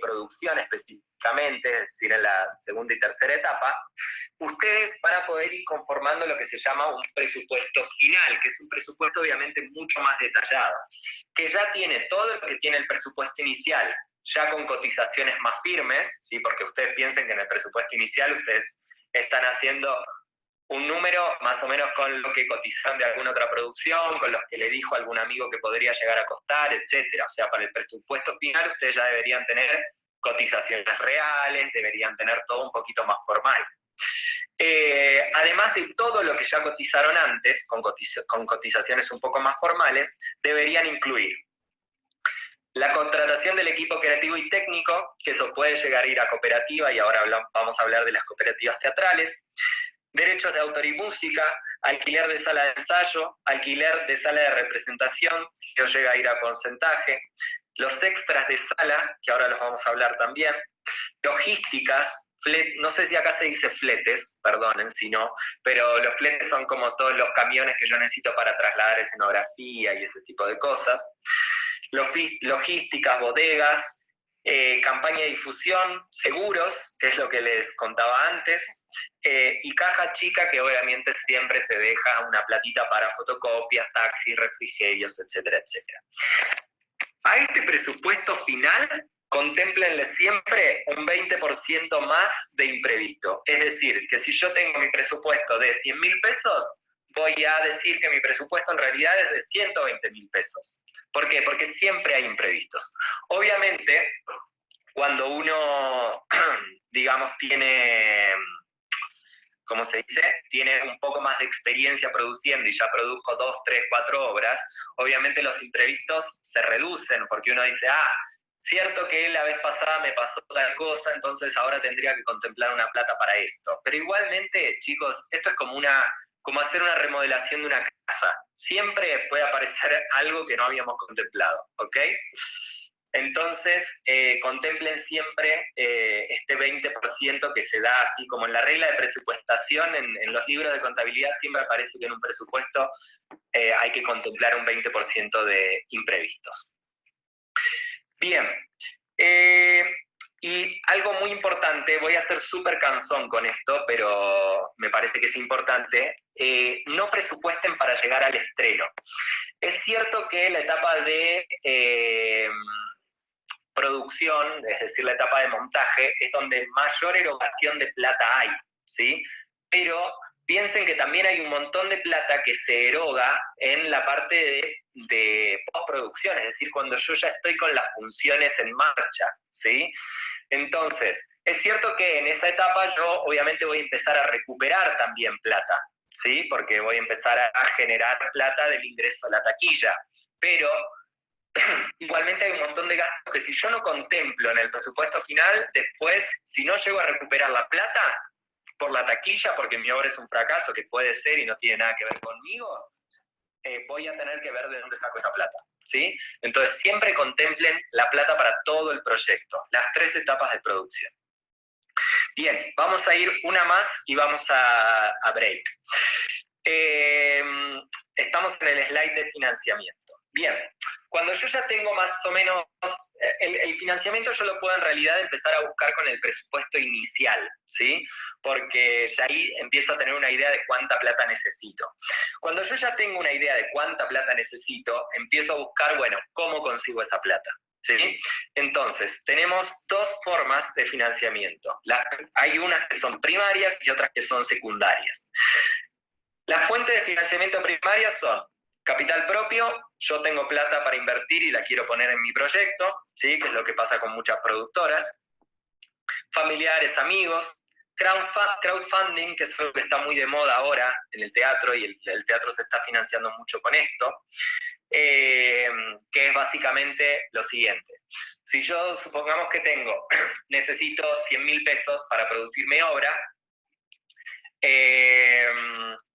producción específicamente, es decir, en la segunda y tercera etapa, ustedes van a poder ir conformando lo que se llama un presupuesto final, que es un presupuesto obviamente mucho más detallado, que ya tiene todo lo que tiene el presupuesto inicial, ya con cotizaciones más firmes, ¿sí? Porque ustedes piensen que en el presupuesto inicial ustedes están haciendo un número más o menos con lo que cotizaron de alguna otra producción, con los que le dijo algún amigo que podría llegar a costar, etcétera. O sea, para el presupuesto final ustedes ya deberían tener cotizaciones reales, deberían tener todo un poquito más formal. Además de todo lo que ya cotizaron antes, con cotizaciones un poco más formales, deberían incluir la contratación del equipo creativo y técnico, que eso puede llegar a ir a cooperativa, y ahora vamos a hablar de las cooperativas teatrales. derechos de autor y música, alquiler de sala de ensayo, alquiler de sala de representación, si no llega a ir a porcentaje, los extras de sala, que ahora los vamos a hablar también, logísticas, no sé si acá se dice fletes, perdonen si no, pero los fletes son como todos los camiones que yo necesito para trasladar escenografía y ese tipo de cosas, logísticas, bodegas, campaña de difusión, seguros, que es lo que les contaba antes, y caja chica, que obviamente siempre se deja una platita para fotocopias, taxis, refrigerios, etcétera, etcétera. A este presupuesto final, contémplenle siempre un 20% más de imprevisto. Es decir, que si yo tengo mi presupuesto de 100.000 pesos, voy a decir que mi presupuesto en realidad es de 120.000 pesos. ¿Por qué? Porque siempre hay imprevistos. Obviamente, cuando uno, digamos, tiene, ¿cómo se dice? Tiene un poco más de experiencia produciendo y ya produjo 2, 3, 4 obras, obviamente los imprevistos se reducen, porque uno dice, cierto que la vez pasada me pasó tal cosa, entonces ahora tendría que contemplar una plata para esto. Pero igualmente, chicos, esto es como hacer una remodelación de una casa. Siempre puede aparecer algo que no habíamos contemplado, ¿ok? Entonces, contemplen siempre este 20% que se da así como en la regla de presupuestación, en los libros de contabilidad siempre aparece que en un presupuesto hay que contemplar un 20% de imprevistos. Bien, y algo muy importante, voy a ser súper cansón con esto, pero me parece que es importante, no presupuesten para llegar al estreno. Es cierto que la etapa de producción, es decir, la etapa de montaje, es donde mayor erogación de plata hay, ¿sí? Pero piensen que también hay un montón de plata que se eroga en la parte de postproducción, es decir, cuando yo ya estoy con las funciones en marcha, ¿sí? Entonces, es cierto que en esa etapa yo obviamente voy a empezar a recuperar también plata, ¿sí? Porque voy a empezar a generar plata del ingreso a la taquilla, pero igualmente hay un montón de gastos que si yo no contemplo en el presupuesto final, después, si no llego a recuperar la plata por la taquilla, porque mi obra es un fracaso, que puede ser y no tiene nada que ver conmigo, voy a tener que ver de dónde saco esa plata, ¿sí? Entonces, siempre contemplen la plata para todo el proyecto, las 3 etapas de producción. Bien, vamos a ir una más y vamos a break. Estamos en el slide de financiamiento. Bien, cuando yo ya tengo más o menos, el financiamiento yo lo puedo en realidad empezar a buscar con el presupuesto inicial, ¿sí? Porque ya ahí empiezo a tener una idea de cuánta plata necesito. Cuando yo ya tengo una idea de cuánta plata necesito, empiezo a buscar, bueno, ¿cómo consigo esa plata? ¿Sí? Entonces, tenemos 2 formas de financiamiento. Hay unas que son primarias y otras que son secundarias. Las fuentes de financiamiento primarias son capital propio, yo tengo plata para invertir y la quiero poner en mi proyecto, ¿sí? Que es lo que pasa con muchas productoras. Familiares, amigos, crowdfunding, que es algo que está muy de moda ahora en el teatro, y el teatro se está financiando mucho con esto, que es básicamente lo siguiente. Si yo supongamos que necesito 100.000 pesos para producir mi obra,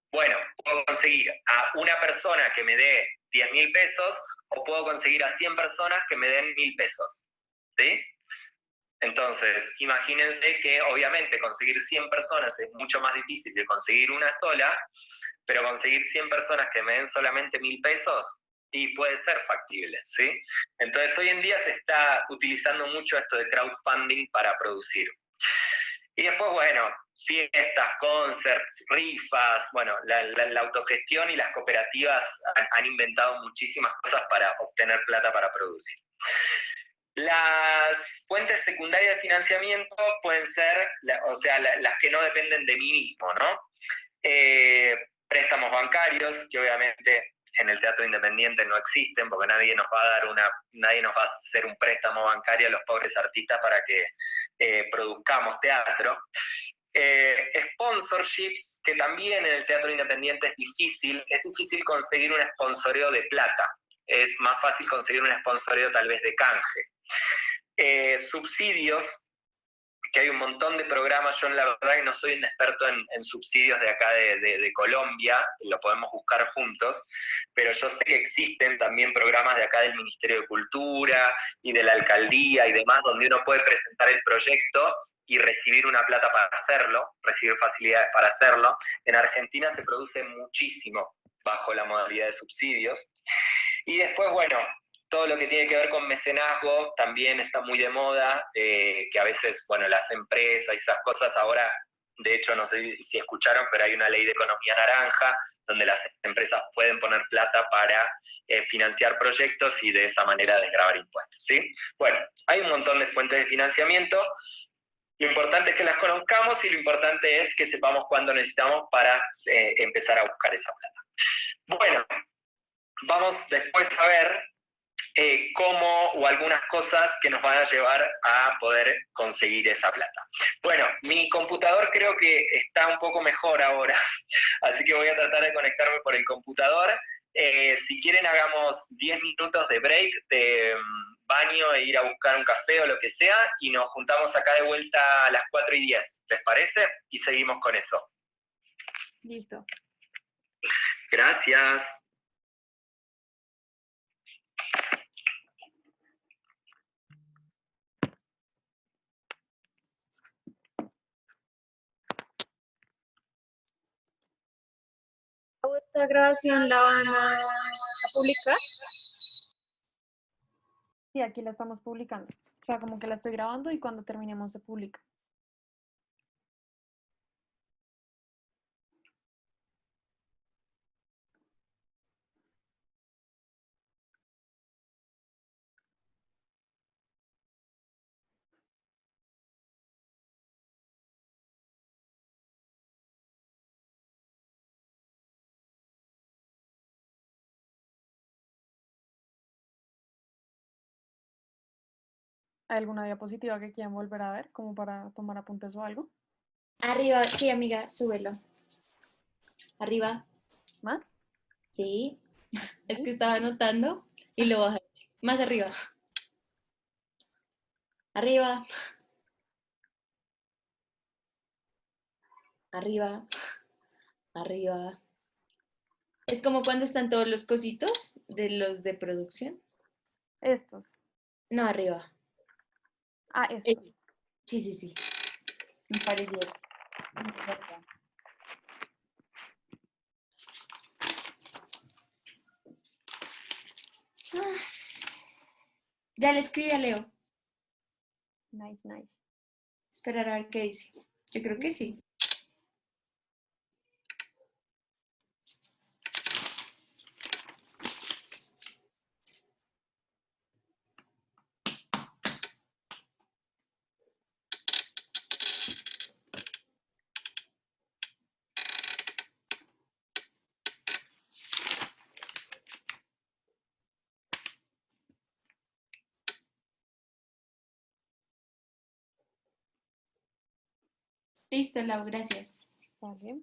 bueno, puedo conseguir a una persona que me dé 10.000 pesos o puedo conseguir a 100 personas que me den 1.000 pesos, ¿sí? Entonces, imagínense que obviamente conseguir 100 personas es mucho más difícil que conseguir una sola, pero conseguir 100 personas que me den solamente 1.000 pesos, y puede ser factible, ¿sí? Entonces, hoy en día se está utilizando mucho esto de crowdfunding para producir. Y después, bueno, fiestas, concerts, rifas, bueno, la autogestión y las cooperativas han inventado muchísimas cosas para obtener plata para producir. Las fuentes secundarias de financiamiento pueden ser, las que no dependen de mí mismo, ¿no? Préstamos bancarios, que obviamente en el teatro independiente no existen, porque nadie nos va a hacer un préstamo bancario a los pobres artistas para que produzcamos teatro. Sponsorships, que también en el teatro independiente es difícil conseguir un sponsoreo de plata, es más fácil conseguir un sponsoreo tal vez de canje. Subsidios, que hay un montón de programas. Yo la verdad que no soy un experto en subsidios de acá de Colombia, lo podemos buscar juntos, pero yo sé que existen también programas de acá del Ministerio de Cultura y de la Alcaldía y demás, donde uno puede presentar el proyecto y recibir una plata para hacerlo, recibir facilidades para hacerlo. En Argentina se produce muchísimo bajo la modalidad de subsidios. Y después, bueno, todo lo que tiene que ver con mecenazgo también está muy de moda, que a veces, bueno, las empresas y esas cosas ahora, de hecho, no sé si escucharon, pero hay una ley de economía naranja, donde las empresas pueden poner plata para financiar proyectos y de esa manera desgravar impuestos, ¿sí? Bueno, hay un montón de fuentes de financiamiento. Lo importante es que las conozcamos y lo importante es que sepamos cuándo necesitamos para empezar a buscar esa plata. Bueno, vamos después a ver cómo o algunas cosas que nos van a llevar a poder conseguir esa plata. Bueno, mi computador creo que está un poco mejor ahora, así que voy a tratar de conectarme por el computador. Si quieren hagamos 10 minutos de break, de baño e ir a buscar un café o lo que sea, y nos juntamos acá de vuelta a las 4:10, ¿les parece? Y seguimos con eso. Listo. Gracias. ¿Esta grabación la van a publicar? Sí, aquí la estamos publicando. O sea, como que la estoy grabando y cuando terminemos se publica. ¿Hay alguna diapositiva que quieran volver a ver, como para tomar apuntes o algo? Arriba, sí, amiga, súbelo. Arriba, ¿Más? sí. Es ¿Sí? que estaba anotando y lo bajaste. Más arriba. Arriba, arriba, arriba. Es como cuando están todos los cositos de los de producción. Estos. No, arriba. Ah, estos. Sí, sí, sí. Me pareció. Ah, ya le escribí a Leo. Nice, nice. Esperar a ver qué dice. Yo creo que sí. Listo, Lau, gracias. Vale.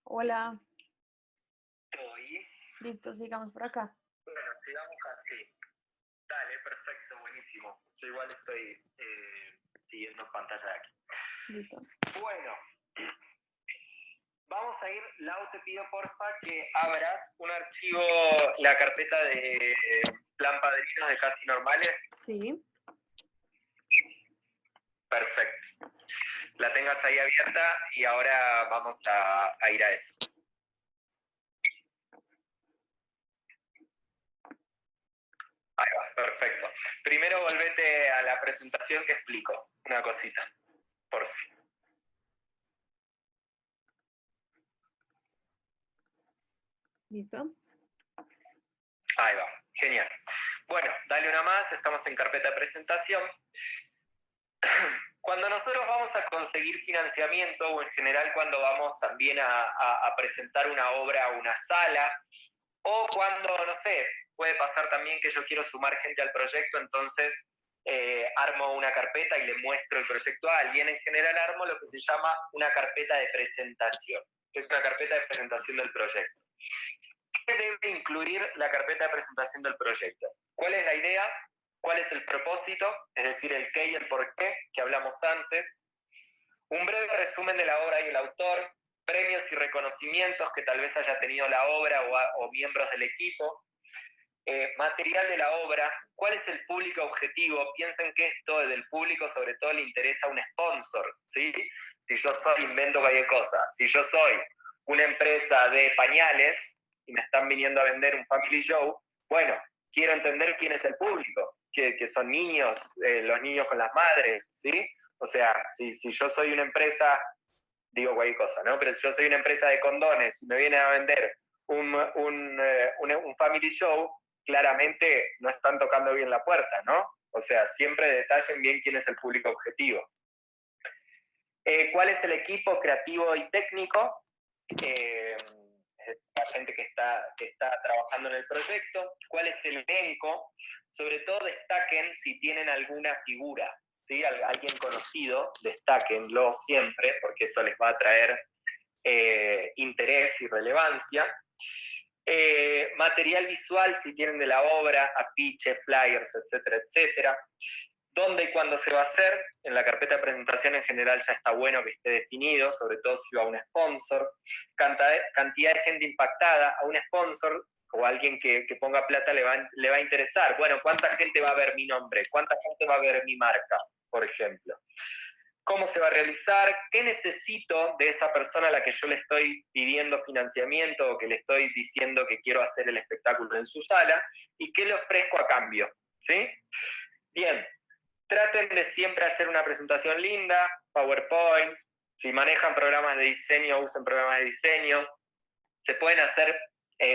Hola, Estoy. listo, sigamos por acá. Bueno, sigamos así. Dale, perfecto, buenísimo. Yo igual estoy siguiendo pantalla de aquí. Listo. Bueno, vamos a ir. Lau, te pido porfa que abras un archivo, la carpeta de plan padrinos de Casi Normales. Sí, Perfecto. La tengas ahí abierta y ahora vamos a ir a eso. Ahí va, perfecto. Primero volvete a la presentación que explico una cosita, por si. listo. Ahí va, genial. Bueno, dale una más, estamos en carpeta de presentación. Cuando nosotros vamos a conseguir financiamiento, o en general cuando vamos también a presentar una obra a una sala, o cuando, no sé, puede pasar también que yo quiero sumar gente al proyecto, entonces armo una carpeta y le muestro el proyecto a alguien. En general armo lo que se llama una carpeta de presentación, que es una carpeta de presentación del proyecto. ¿Qué debe incluir la carpeta de presentación del proyecto? ¿Cuál es la idea? ¿Cuál es el propósito? Es decir, el qué y el por qué, que hablamos antes. Un breve resumen de la obra y el autor, premios y reconocimientos que tal vez haya tenido la obra o miembros del equipo, material de la obra, cuál es el público objetivo. Piensen que esto del público sobre todo le interesa a un sponsor, ¿sí? Si yo soy, invento cualquier cosa, si yo soy una empresa de pañales y me están viniendo a vender un family show, bueno, quiero entender quién es el público, que son niños, los niños con las madres, ¿sí? O sea, si yo soy una empresa, digo cualquier cosa, ¿no? Pero si yo soy una empresa de condones y me vienen a vender un family show, claramente no están tocando bien la puerta, ¿no? O sea, siempre detallen bien quién es el público objetivo. ¿Cuál es el equipo creativo y técnico? La gente que está trabajando en el proyecto. ¿Cuál es el elenco? Sobre todo destaquen si tienen alguna figura, ¿sí? Alguien conocido, destáquenlo siempre, porque eso les va a traer interés y relevancia. Material visual, si tienen de la obra, afiches, flyers, etcétera, etcétera. ¿Dónde y cuándo se va a hacer? En la carpeta de presentación en general ya está bueno que esté definido, sobre todo si va a un sponsor. Cantidad de gente impactada, a un sponsor o a alguien que ponga plata le va a interesar. Bueno, ¿cuánta gente va a ver mi nombre? ¿Cuánta gente va a ver mi marca, por ejemplo? ¿Cómo se va a realizar? ¿Qué necesito de esa persona a la que yo le estoy pidiendo financiamiento o que le estoy diciendo que quiero hacer el espectáculo en su sala? ¿Y qué le ofrezco a cambio? ¿Sí? Bien, traten de siempre hacer una presentación linda, PowerPoint. Si manejan programas de diseño, usen programas de diseño. Se pueden hacer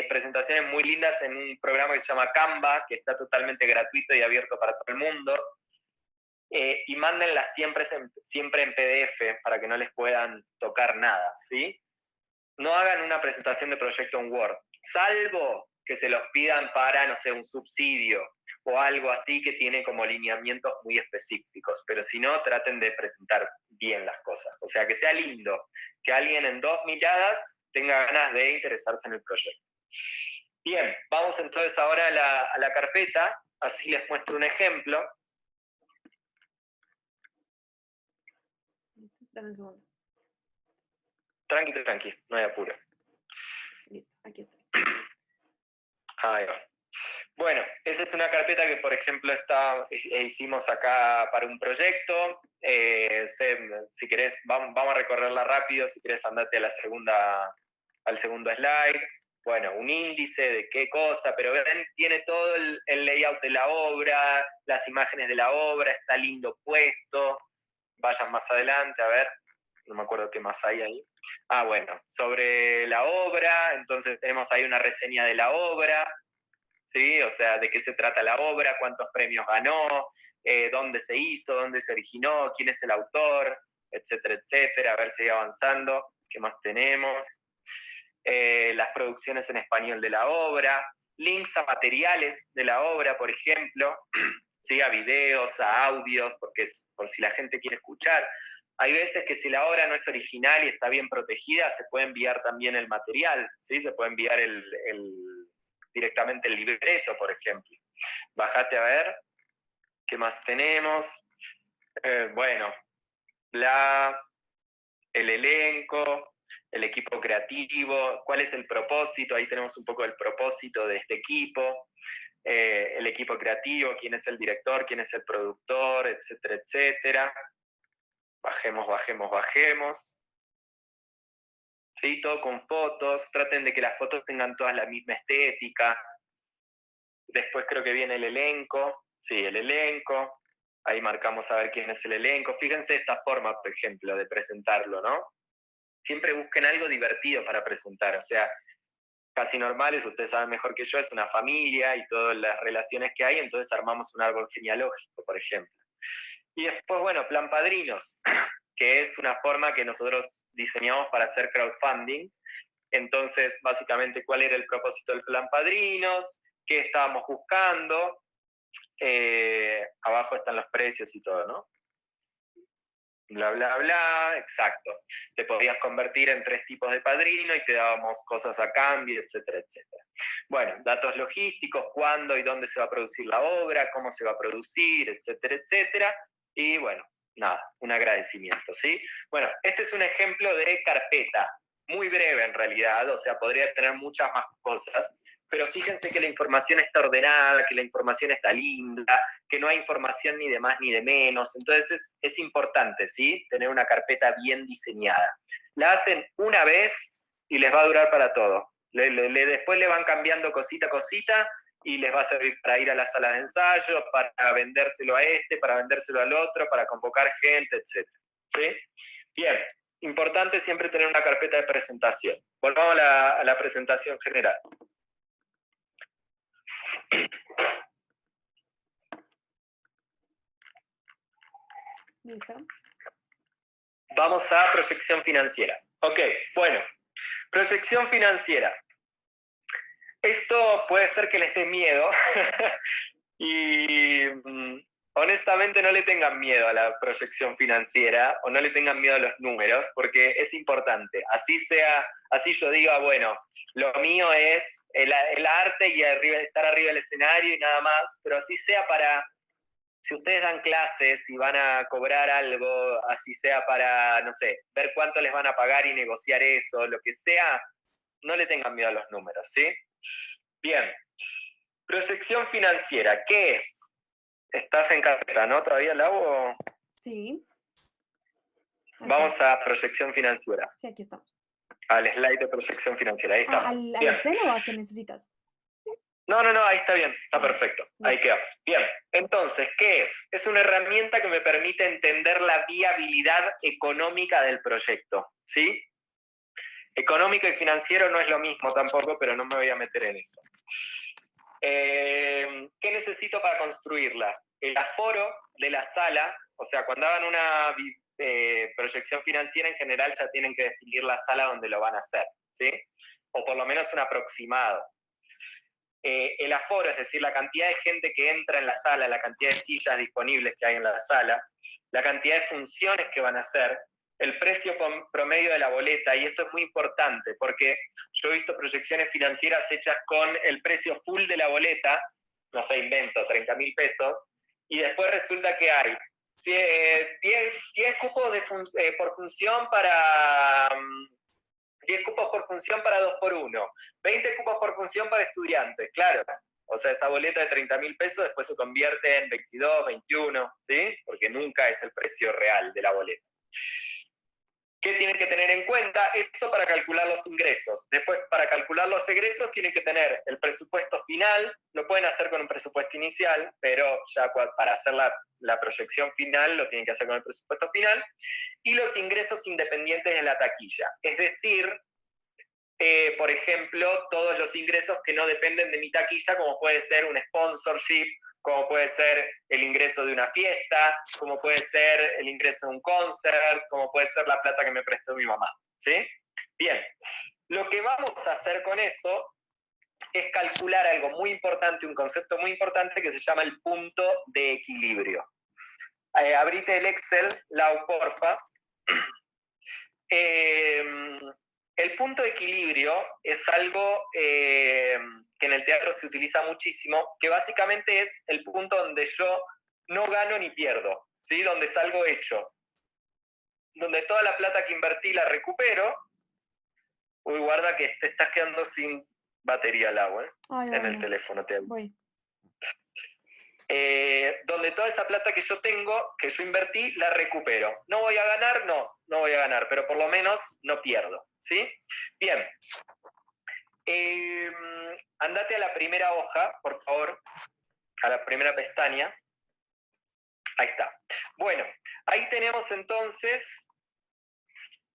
presentaciones muy lindas en un programa que se llama Canva, que está totalmente gratuito y abierto para todo el mundo. Y mándenlas siempre en PDF para que no les puedan tocar nada, ¿sí? No hagan una presentación de proyecto en Word, salvo que se los pidan para, no sé, un subsidio o algo así que tiene como lineamientos muy específicos, pero si no, traten de presentar bien las cosas. O sea, que sea lindo, que alguien en 2 miradas tenga ganas de interesarse en el proyecto. Bien, vamos entonces ahora a la carpeta, así les muestro un ejemplo. Dame un segundo. Tranqui, no hay apuro. Listo, aquí estoy. Ahí va. Bueno, esa es una carpeta que, por ejemplo, hicimos acá para un proyecto. Si querés, vamos a recorrerla rápido. Si querés, andate a al segundo slide. Bueno, un índice de qué cosa, pero ven, tiene todo el layout de la obra, las imágenes de la obra, está lindo puesto. Vayan más adelante, a ver, no me acuerdo qué más hay ahí. Ah, bueno, sobre la obra, entonces tenemos ahí una reseña de la obra, ¿sí? O sea, de qué se trata la obra, cuántos premios ganó, dónde se hizo, dónde se originó, quién es el autor, etcétera, etcétera. A ver, sigue avanzando, ¿qué más tenemos? Las producciones en español de la obra, links a materiales de la obra, por ejemplo, ¿sí? A videos, a audios, porque por si la gente quiere escuchar. Hay veces que si la obra no es original y está bien protegida, se puede enviar también el material, ¿sí? Se puede enviar directamente el libreto, por ejemplo. Bájate a ver, ¿qué más tenemos? Bueno, el elenco, el equipo creativo, cuál es el propósito, ahí tenemos un poco el propósito de este equipo, el equipo creativo, quién es el director, quién es el productor, etcétera, etcétera. Bajemos, bajemos, bajemos. ¿Sí? Todo con fotos, traten de que las fotos tengan todas la misma estética. Después creo que viene el elenco, sí, el elenco. Ahí marcamos a ver quién es el elenco. Fíjense esta forma, por ejemplo, de presentarlo, ¿no? Siempre busquen algo divertido para presentar, o sea, Casi Normales, ustedes saben mejor que yo, es una familia y todas las relaciones que hay, entonces armamos un árbol genealógico, por ejemplo. Y después, bueno, Plan Padrinos, que es una forma que nosotros diseñamos para hacer crowdfunding. Entonces, básicamente, ¿cuál era el propósito del Plan Padrinos? ¿Qué estábamos buscando? Abajo están los precios y todo, ¿no? Bla, bla, bla, exacto. Te podías convertir en 3 tipos de padrino y te dábamos cosas a cambio, etcétera, etcétera. Bueno, datos logísticos, cuándo y dónde se va a producir la obra, cómo se va a producir, etcétera, etcétera. Y bueno, nada, un agradecimiento, ¿sí? Bueno, este es un ejemplo de carpeta, muy breve en realidad, o sea, podría tener muchas más cosas, pero fíjense que la información está ordenada, que la información está linda, que no hay información ni de más ni de menos, entonces es importante, ¿sí? Tener una carpeta bien diseñada. La hacen una vez y les va a durar para todo. Después le van cambiando cosita a cosita y les va a servir para ir a las salas de ensayo, para vendérselo a este, para vendérselo al otro, para convocar gente, etc. ¿Sí? Bien, importante siempre tener una carpeta de presentación. Volvamos a la presentación general. ¿Listo? Vamos a proyección financiera. Ok, bueno, proyección financiera. Esto puede ser que les dé miedo y honestamente no le tengan miedo a la proyección financiera o no le tengan miedo a los números porque es importante. Así yo diga, bueno, lo mío es el arte y estar arriba del escenario y nada más, pero así sea para... Si ustedes dan clases y van a cobrar algo, así sea para, no sé, ver cuánto les van a pagar y negociar eso, lo que sea, no le tengan miedo a los números, ¿sí? Bien. Proyección financiera, ¿qué es? Estás en carpeta, ¿no? ¿Todavía la hago? Sí. Vamos a proyección financiera. Sí, aquí estamos. Al slide de proyección financiera, ahí estamos. ¿Al Bien. Excel o a qué necesitas? No, ahí está bien, está perfecto. Ahí quedamos. Bien, entonces, ¿qué es? Es una herramienta que me permite entender la viabilidad económica del proyecto, ¿sí? Económico y financiero no es lo mismo tampoco, pero no me voy a meter en eso. ¿Qué necesito para construirla? El aforo de la sala, o sea, cuando hagan una proyección financiera en general ya tienen que definir la sala donde lo van a hacer, ¿sí? O por lo menos un aproximado. El aforo, es decir, la cantidad de gente que entra en la sala, la cantidad de sillas disponibles que hay en la sala, la cantidad de funciones que van a hacer, el precio promedio de la boleta, y esto es muy importante, porque yo he visto proyecciones financieras hechas con el precio full de la boleta, no sé, invento, 30.000 pesos, y después resulta que hay 10 cupos por función para... 10 cupos por función para 2x1, 20 cupos por función para estudiantes, claro. O sea, esa boleta de 30.000 pesos después se convierte en 22, 21, ¿sí? Porque nunca es el precio real de la boleta. ¿Qué tienen que tener en cuenta? Eso para calcular los ingresos. Después, para calcular los egresos, tienen que tener el presupuesto final. Lo pueden hacer con un presupuesto inicial, pero ya para hacer la proyección final lo tienen que hacer con el presupuesto final. Y los ingresos independientes de la taquilla. Es decir, por ejemplo, todos los ingresos que no dependen de mi taquilla, como puede ser un sponsorship, como puede ser el ingreso de una fiesta, como puede ser el ingreso de un concert, como puede ser la plata que me prestó mi mamá, ¿sí? Bien, lo que vamos a hacer con eso es calcular algo muy importante, un concepto muy importante que se llama el punto de equilibrio. Abrite el Excel, Lau, porfa. El punto de equilibrio es algo que en el teatro se utiliza muchísimo, que básicamente es el punto donde yo no gano ni pierdo, ¿sí? Donde salgo hecho. Donde toda la plata que invertí la recupero. Uy, guarda que te estás quedando sin batería al agua, Ay, en el bueno, teléfono. voy. Donde toda esa plata que yo tengo, que yo invertí, la recupero. ¿No voy a ganar? No voy a ganar, pero por lo menos no pierdo, ¿sí? Bien. Andate a la primera hoja, por favor, a la primera pestaña. Ahí está. Bueno, ahí tenemos entonces,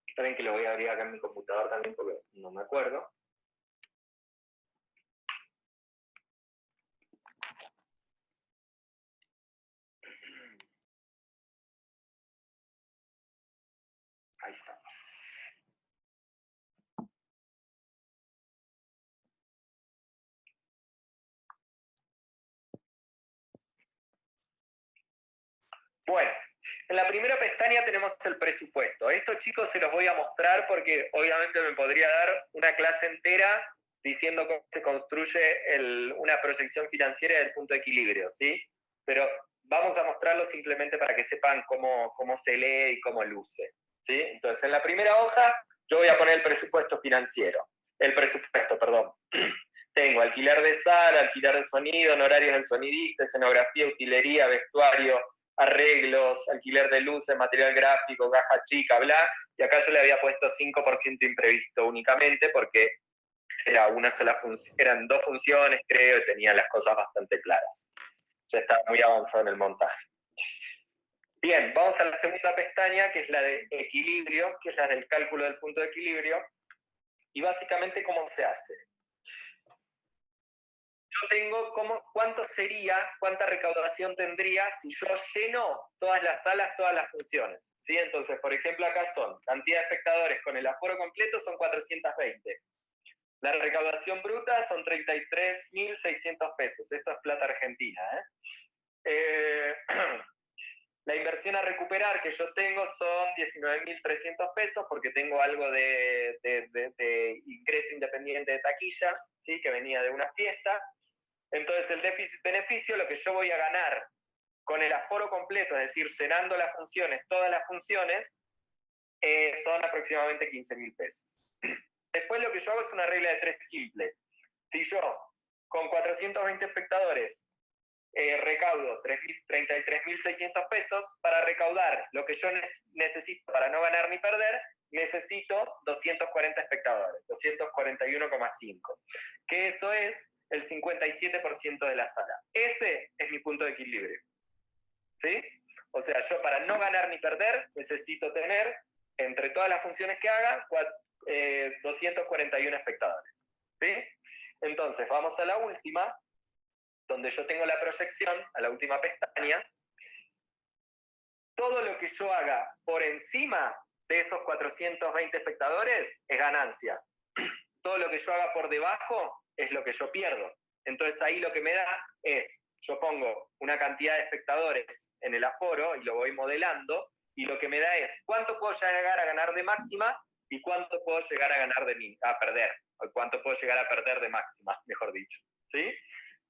esperen que lo voy a abrir acá en mi computador también porque no me acuerdo. Ahí está. Bueno, en la primera pestaña tenemos el presupuesto. Esto, chicos, se los voy a mostrar porque obviamente me podría dar una clase entera diciendo cómo se construye una proyección financiera del punto de equilibrio, ¿sí? Pero vamos a mostrarlo simplemente para que sepan cómo se lee y cómo luce, ¿sí? Entonces, en la primera hoja yo voy a poner el presupuesto financiero. El presupuesto, perdón. Tengo alquiler de sala, alquiler de sonido, honorarios del sonidista, escenografía, utilería, vestuario, arreglos, alquiler de luces, material gráfico, caja chica, bla, y acá yo le había puesto 5% imprevisto únicamente porque era una sola eran 2 funciones, creo, y tenía las cosas bastante claras. Ya estaba muy avanzado en el montaje. Bien, vamos a la segunda pestaña, que es la de equilibrio, que es la del cálculo del punto de equilibrio, y básicamente cómo se hace. Yo tengo cuánta recaudación tendría si yo lleno todas las salas, todas las funciones, ¿sí? Entonces, por ejemplo, acá son cantidad de espectadores con el aforo completo son 420. La recaudación bruta son 33.600 pesos. Esto es plata argentina, La inversión a recuperar que yo tengo son 19.300 pesos porque tengo algo de ingreso independiente de taquilla, ¿sí? Que venía de una fiesta. Entonces el déficit-beneficio, lo que yo voy a ganar con el aforo completo, es decir, llenando las funciones, todas las funciones, son aproximadamente 15.000 pesos. Después lo que yo hago es una regla de 3 simple. Si yo con 420 espectadores recaudo 33.600 pesos, para recaudar lo que yo necesito para no ganar ni perder, necesito 240 espectadores, 241,5. Que eso es el 57% de la sala. Ese es mi punto de equilibrio. ¿Sí? O sea, yo para no ganar ni perder necesito tener, entre todas las funciones que haga, 241 espectadores. ¿Sí? Entonces, vamos a la última, donde yo tengo la proyección, a la última pestaña. Todo lo que yo haga por encima de esos 420 espectadores es ganancia. Todo lo que yo haga por debajo es lo que yo pierdo. Entonces ahí lo que me da es, yo pongo una cantidad de espectadores en el aforo y lo voy modelando, y lo que me da es cuánto puedo llegar a ganar de máxima y cuánto puedo llegar a ganar a perder, o cuánto puedo llegar a perder de máxima, mejor dicho. ¿Sí?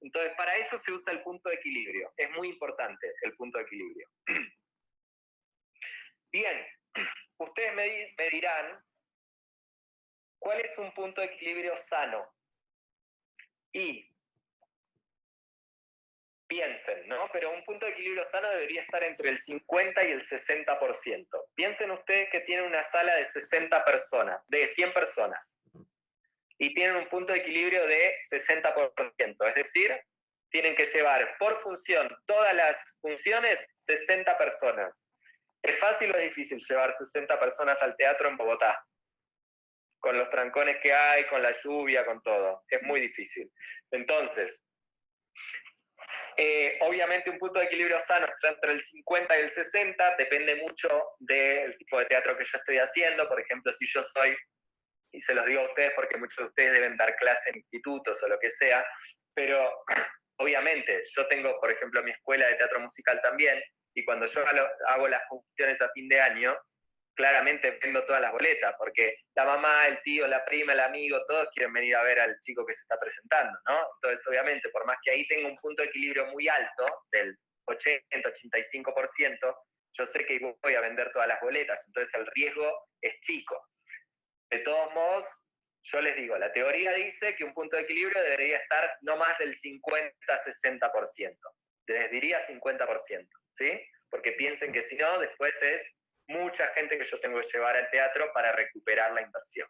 Entonces, para eso se usa el punto de equilibrio. Es muy importante el punto de equilibrio. Bien, ustedes me dirán, ¿cuál es un punto de equilibrio sano? Y piensen, ¿no? Pero un punto de equilibrio sano debería estar entre el 50 y el 60%. Piensen ustedes que tienen una sala de 60 personas, de 100 personas, y tienen un punto de equilibrio de 60%, es decir, tienen que llevar por función, todas las funciones, 60 personas. ¿Es fácil o es difícil llevar 60 personas al teatro en Bogotá? Con los trancones que hay, con la lluvia, con todo. Es muy difícil. Entonces, obviamente un punto de equilibrio sano está entre el 50 y el 60, depende mucho del tipo de teatro que yo estoy haciendo. Por ejemplo, si yo soy, y se los digo a ustedes porque muchos de ustedes deben dar clase en institutos o lo que sea, pero obviamente yo tengo, por ejemplo, mi escuela de teatro musical también, y cuando yo hago las funciones a fin de año, claramente vendo todas las boletas, porque la mamá, el tío, la prima, el amigo, todos quieren venir a ver al chico que se está presentando, ¿no? Entonces, obviamente, por más que ahí tenga un punto de equilibrio muy alto, del 80-85%, yo sé que voy a vender todas las boletas, entonces el riesgo es chico. De todos modos, yo les digo, la teoría dice que un punto de equilibrio debería estar no más del 50-60%. Les diría 50%, ¿sí? Porque piensen que si no, después es mucha gente que yo tengo que llevar al teatro para recuperar la inversión.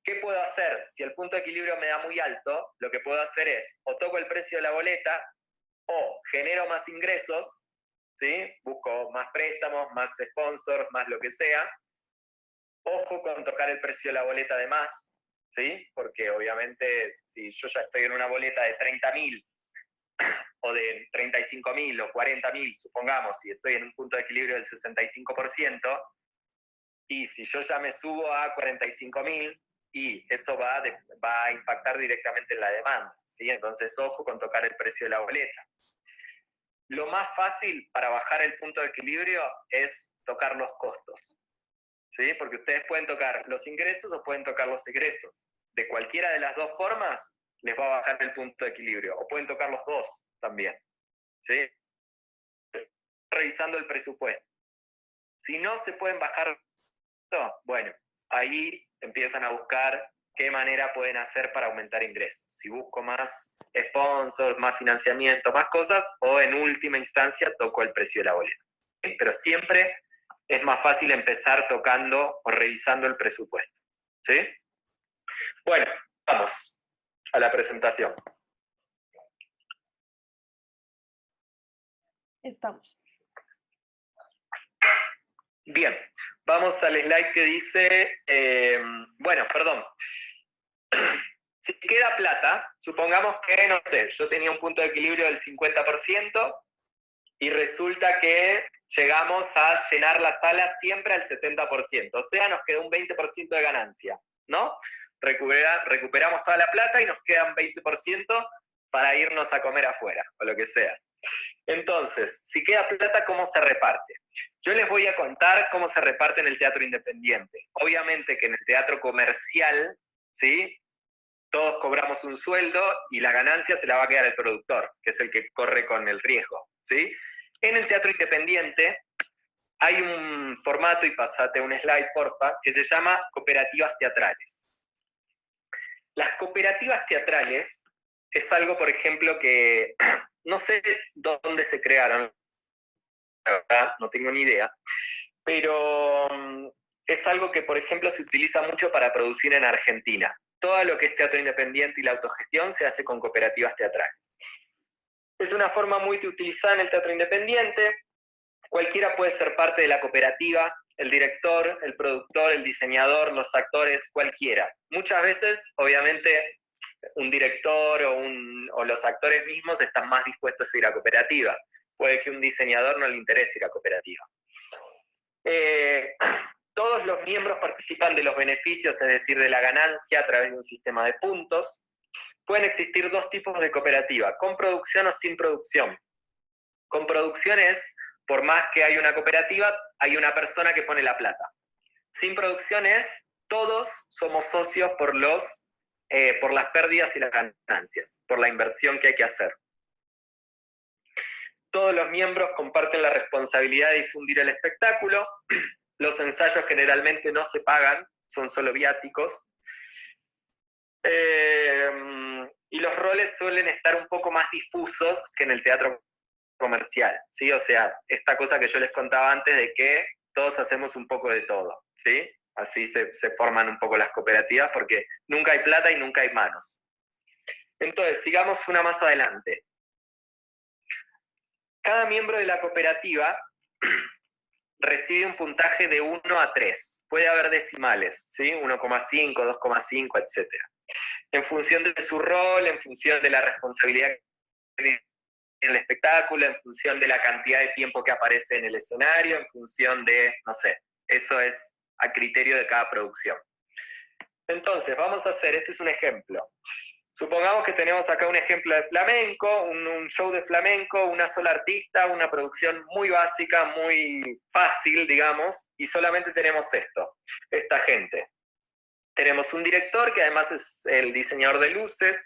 ¿Qué puedo hacer? Si el punto de equilibrio me da muy alto, lo que puedo hacer es, o toco el precio de la boleta, o genero más ingresos, ¿sí? Busco más préstamos, más sponsors, más lo que sea. Ojo con tocar el precio de la boleta de más, ¿sí? Porque obviamente si yo ya estoy en una boleta de 30.000 o de 35.000 o 40.000, supongamos, y estoy en un punto de equilibrio del 65%, y si yo ya me subo a 45.000, y eso va a impactar directamente en la demanda, ¿sí? Entonces, ojo con tocar el precio de la boleta. Lo más fácil para bajar el punto de equilibrio es tocar los costos, ¿sí? Porque ustedes pueden tocar los ingresos o pueden tocar los egresos. De cualquiera de las dos formas, les va a bajar el punto de equilibrio, o pueden tocar los dos también, ¿sí? Revisando el presupuesto. Si no se pueden bajar, bueno, ahí empiezan a buscar qué manera pueden hacer para aumentar ingresos. Si busco más sponsors, más financiamiento, más cosas, o en última instancia toco el precio de la boleta. ¿Sí? Pero siempre es más fácil empezar tocando o revisando el presupuesto. ¿Sí? Bueno, vamos a la presentación. Estamos. Bien, vamos al slide que dice, bueno, perdón. Si queda plata, supongamos que, no sé, yo tenía un punto de equilibrio del 50% y resulta que llegamos a llenar la sala siempre al 70%, o sea, nos queda un 20% de ganancia, ¿no? Recuperamos toda la plata y nos queda un 20% para irnos a comer afuera, o lo que sea. Entonces, si queda plata, ¿cómo se reparte? Yo les voy a contar cómo se reparte en el teatro independiente. Obviamente que en el teatro comercial, ¿sí? Todos cobramos un sueldo y la ganancia se la va a quedar el productor, que es el que corre con el riesgo, ¿sí? En el teatro independiente hay un formato, y pasate un slide, porfa, que se llama cooperativas teatrales. Las cooperativas teatrales es algo, por ejemplo, que no sé dónde se crearon, la verdad, no tengo ni idea, pero es algo que, por ejemplo, se utiliza mucho para producir en Argentina. Todo lo que es teatro independiente y la autogestión se hace con cooperativas teatrales. Es una forma muy utilizada en el teatro independiente. Cualquiera puede ser parte de la cooperativa, el director, el productor, el diseñador, los actores, cualquiera. Muchas veces, obviamente, un director o los actores mismos están más dispuestos a ir a cooperativa. Puede que un diseñador no le interese ir a cooperativa. Todos los miembros participan de los beneficios, es decir, de la ganancia a través de un sistema de puntos. Pueden existir dos tipos de cooperativa, con producción o sin producción. Con producción es, por más que hay una cooperativa, hay una persona que pone la plata. Sin producción es, todos somos socios por las pérdidas y las ganancias, por la inversión que hay que hacer. Todos los miembros comparten la responsabilidad de difundir el espectáculo. Los ensayos generalmente no se pagan, son solo viáticos. Y los roles suelen estar un poco más difusos que en el teatro comercial, ¿sí? O sea, esta cosa que yo les contaba antes de que todos hacemos un poco de todo, ¿sí? Así se forman un poco las cooperativas porque nunca hay plata y nunca hay manos. Entonces, sigamos una más adelante. Cada miembro de la cooperativa recibe un puntaje de 1 a 3. Puede haber decimales, ¿sí? 1,5, 2,5, etc. En función de su rol, en función de la responsabilidad que tiene en el espectáculo, en función de la cantidad de tiempo que aparece en el escenario, en función de, no sé, eso es a criterio de cada producción. Entonces, vamos a hacer, este es un ejemplo. Supongamos que tenemos acá un ejemplo de flamenco, un show de flamenco, una sola artista, una producción muy básica, muy fácil, digamos, y solamente tenemos esta gente. Tenemos un director que además es el diseñador de luces,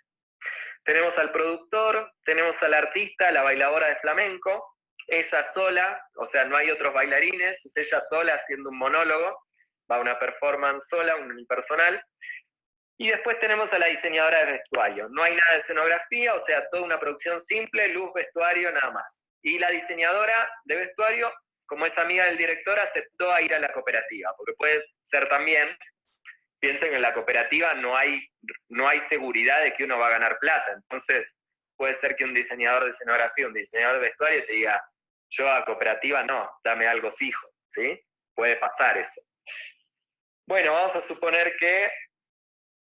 tenemos al productor, tenemos al artista, la bailadora de flamenco, ella sola, o sea, no hay otros bailarines, es ella sola haciendo un monólogo, va una performance sola, un unipersonal, y después tenemos a la diseñadora de vestuario. No hay nada de escenografía, o sea, toda una producción simple, luz, vestuario, nada más. Y la diseñadora de vestuario, como es amiga del director, aceptó a ir a la cooperativa, porque puede ser también, piensen que en la cooperativa no hay seguridad de que uno va a ganar plata. Entonces, puede ser que un diseñador de escenografía, un diseñador de vestuario te diga, yo a cooperativa no, dame algo fijo, ¿sí? Puede pasar eso. Bueno, vamos a suponer que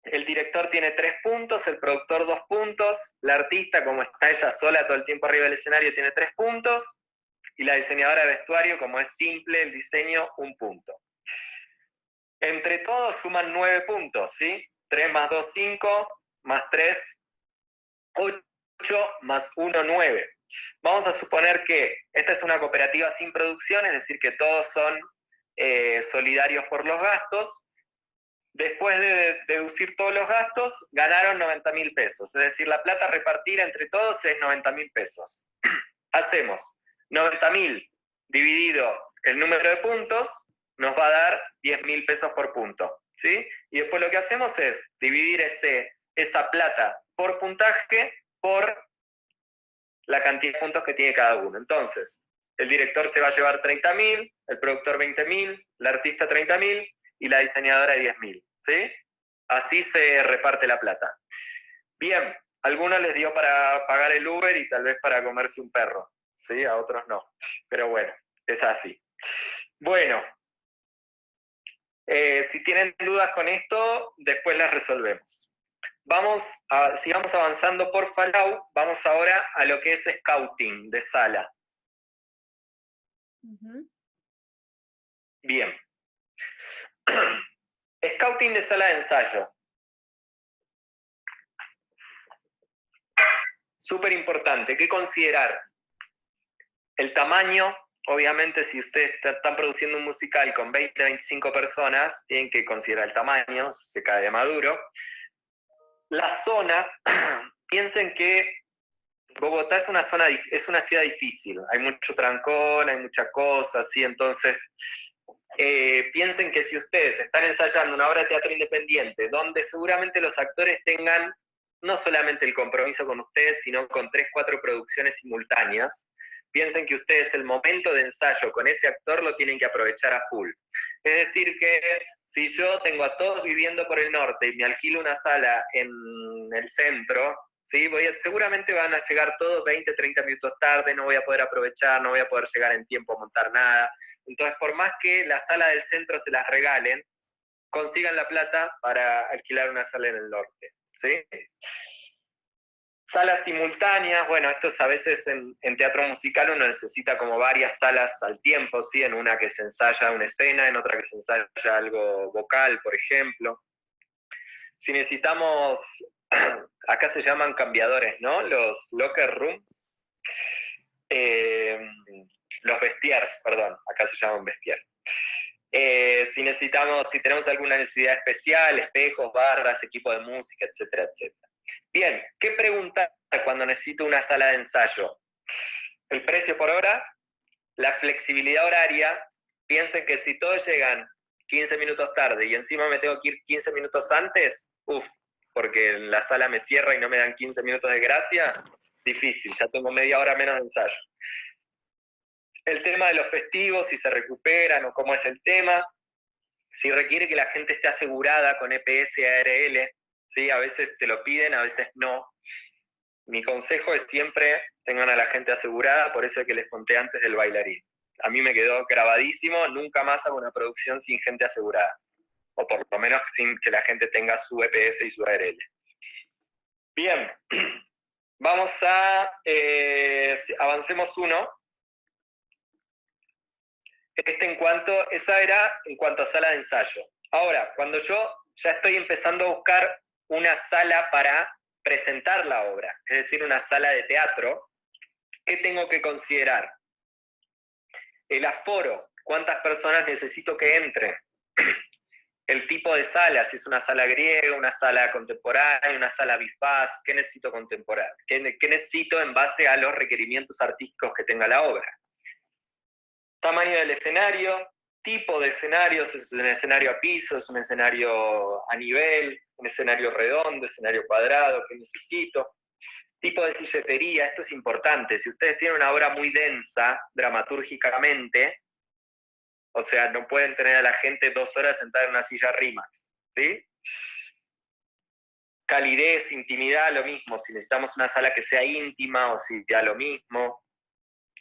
el director tiene 3 puntos, el productor 2 puntos, la artista, como está ella sola todo el tiempo arriba del escenario, tiene 3 puntos, y la diseñadora de vestuario, como es simple el diseño, 1 punto. Entre todos suman 9 puntos, ¿sí? 3 más 2, 5, más 3, 8, más 1, 9. Vamos a suponer que esta es una cooperativa sin producción, es decir, que todos son solidarios por los gastos. Después de deducir todos los gastos, ganaron 90.000 pesos. Es decir, la plata repartida entre todos es 90.000 pesos. Hacemos 90.000 dividido el número de puntos, nos va a dar 10.000 pesos por punto, ¿sí? Y después lo que hacemos es dividir esa plata por puntaje por la cantidad de puntos que tiene cada uno. Entonces, el director se va a llevar 30.000, el productor 20.000, la artista 30.000 y la diseñadora 10.000, ¿sí? Así se reparte la plata. Bien, a algunos les dio para pagar el Uber y tal vez para comerse un perro, ¿sí? A otros no, pero bueno, es así. Bueno, si tienen dudas con esto, después las resolvemos. Sigamos avanzando por Fallout, vamos ahora a lo que es scouting de sala. Bien. Scouting de sala de ensayo. Súper importante, ¿qué considerar? El tamaño, obviamente si ustedes están produciendo un musical con 20, 25 personas, tienen que considerar el tamaño, se cae de maduro. La zona, piensen que Bogotá es una ciudad difícil, hay mucho trancón, hay muchas cosas, ¿sí? Entonces, piensen que si ustedes están ensayando una obra de teatro independiente, donde seguramente los actores tengan no solamente el compromiso con ustedes, sino con 3, 4 producciones simultáneas, piensen que ustedes el momento de ensayo con ese actor lo tienen que aprovechar a full. Es decir que si yo tengo a todos viviendo por el norte y me alquilo una sala en el centro, ¿sí? Seguramente van a llegar todos 20, 30 minutos tarde, no voy a poder aprovechar, no voy a poder llegar en tiempo a montar nada. Entonces, por más que la sala del centro se las regalen, consigan la plata para alquilar una sala en el norte, ¿sí? Salas simultáneas, bueno, esto es a veces en teatro musical uno necesita como varias salas al tiempo, ¿sí? En una que se ensaya una escena, en otra que se ensaya algo vocal, por ejemplo. Si necesitamos, acá se llaman cambiadores, ¿no? Los locker rooms. Los vestiers, perdón, acá se llaman vestiers. Si tenemos alguna necesidad especial, espejos, barras, equipo de música, etcétera, etcétera. Bien, ¿qué preguntar cuando necesito una sala de ensayo? El precio por hora, la flexibilidad horaria. Piensen que si todos llegan 15 minutos tarde y encima me tengo que ir 15 minutos antes, porque la sala me cierra y no me dan 15 minutos de gracia, difícil, ya tengo media hora menos de ensayo. El tema de los festivos, si se recuperan o cómo es el tema, si requiere que la gente esté asegurada con EPS, ARL, ¿sí? A veces te lo piden, a veces no. Mi consejo es siempre tengan a la gente asegurada, por eso es que les conté antes del bailarín. A mí me quedó grabadísimo, nunca más hago una producción sin gente asegurada, o por lo menos sin que la gente tenga su EPS y su ARL. Bien, vamos a, avancemos uno. Esa era en cuanto a sala de ensayo. Ahora, cuando yo ya estoy empezando a buscar una sala para presentar la obra, es decir, una sala de teatro, ¿qué tengo que considerar? El aforo ¿Cuántas personas necesito que entren? El tipo de sala, si es una sala griega, una sala contemporánea, una sala bifaz, ¿qué necesito contemporáneo? ¿Qué necesito en base a los requerimientos artísticos que tenga la obra? Tamaño del escenario, tipo de escenarios, es un escenario a piso, es un escenario a nivel, un escenario redondo, escenario cuadrado, ¿qué necesito? Tipo de silletería, esto es importante. Si ustedes tienen una obra muy densa, dramatúrgicamente, o sea, no pueden tener a la gente 2 horas sentada en una silla RIMAX, ¿sí? Calidez, intimidad, lo mismo. Si necesitamos una sala que sea íntima o si ya lo mismo.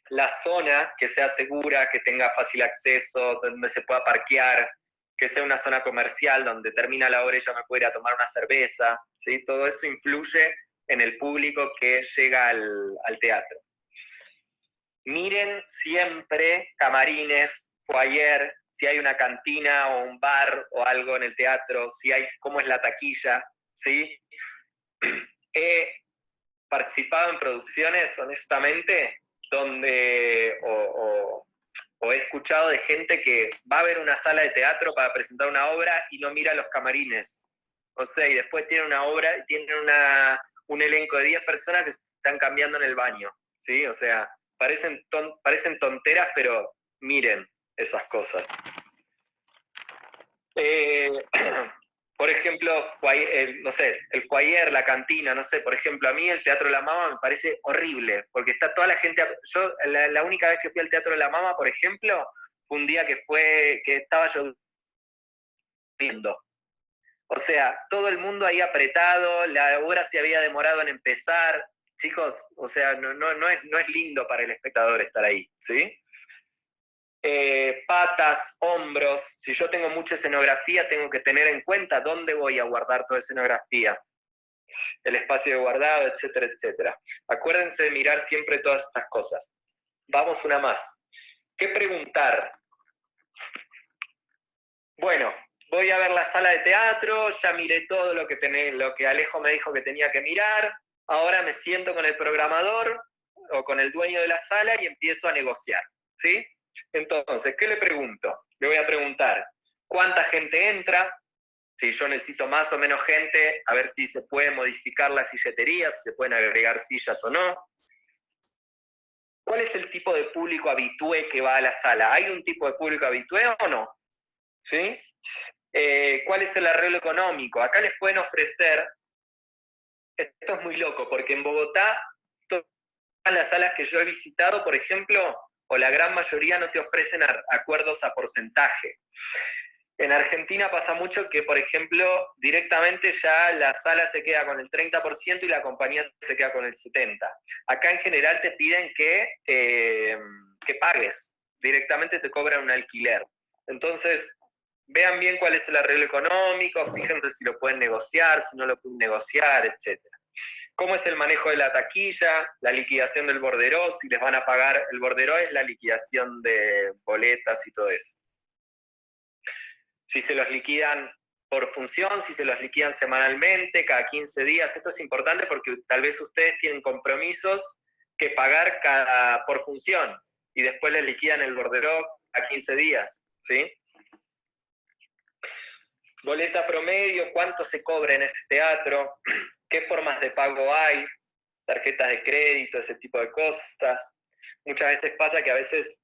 La zona que sea segura, que tenga fácil acceso, donde se pueda parquear, que sea una zona comercial donde termina la obra y yo me puedo ir a tomar una cerveza, ¿sí? Todo eso influye en el público que llega al teatro. Miren siempre camarines, foyer, si hay una cantina o un bar o algo en el teatro, si hay, cómo es la taquilla, ¿sí? He participado en producciones, honestamente, donde, o he escuchado de gente que va a ver una sala de teatro para presentar una obra y no mira los camarines. O sea, y después tiene una obra, tiene un elenco de 10 personas que se están cambiando en el baño, ¿sí? O sea, parecen tonteras, pero miren esas cosas. Por ejemplo, no sé, el foyer, la cantina, no sé, por ejemplo, a mí el Teatro de la Mama me parece horrible, porque está toda la gente, yo la única vez que fui al Teatro de la Mama, por ejemplo, fue un día que estaba lloviendo. O sea, todo el mundo ahí apretado, la obra se había demorado en empezar, chicos, o sea, no es lindo para el espectador estar ahí, ¿sí? Patas, hombros, si yo tengo mucha escenografía, tengo que tener en cuenta dónde voy a guardar toda escenografía, el espacio de guardado, etcétera, etcétera. Acuérdense de mirar siempre todas estas cosas. Vamos una más. ¿Qué preguntar? Bueno, voy a ver la sala de teatro, ya miré todo lo que Alejo me dijo que tenía que mirar, ahora me siento con el programador o con el dueño de la sala y empiezo a negociar, ¿sí? Entonces, ¿qué le pregunto? Le voy a preguntar, ¿cuánta gente entra? Si yo necesito más o menos gente, a ver si se puede modificar la silletería, si se pueden agregar sillas o no. ¿Cuál es el tipo de público habitué que va a la sala? ¿Hay un tipo de público habitué o no? ¿Sí? ¿Cuál es el arreglo económico? Acá les pueden ofrecer, esto es muy loco, porque en Bogotá, todas las salas que yo he visitado, por ejemplo, o la gran mayoría no te ofrecen acuerdos a porcentaje. En Argentina pasa mucho que, por ejemplo, directamente ya la sala se queda con el 30% y la compañía se queda con el 70%. Acá en general te piden que pagues, directamente te cobran un alquiler. Entonces, vean bien cuál es el arreglo económico, fíjense si lo pueden negociar, si no lo pueden negociar, etc. ¿Cómo es el manejo de la taquilla? La liquidación del borderó, si les van a pagar, el borderó es la liquidación de boletas y todo eso. Si se los liquidan por función, si se los liquidan semanalmente, cada 15 días, esto es importante porque tal vez ustedes tienen compromisos que pagar por función y después les liquidan el borderó a 15 días, ¿sí? Boleta promedio, ¿cuánto se cobra en ese teatro? ¿Qué formas de pago hay? Tarjetas de crédito, ese tipo de cosas. Muchas veces pasa que a veces,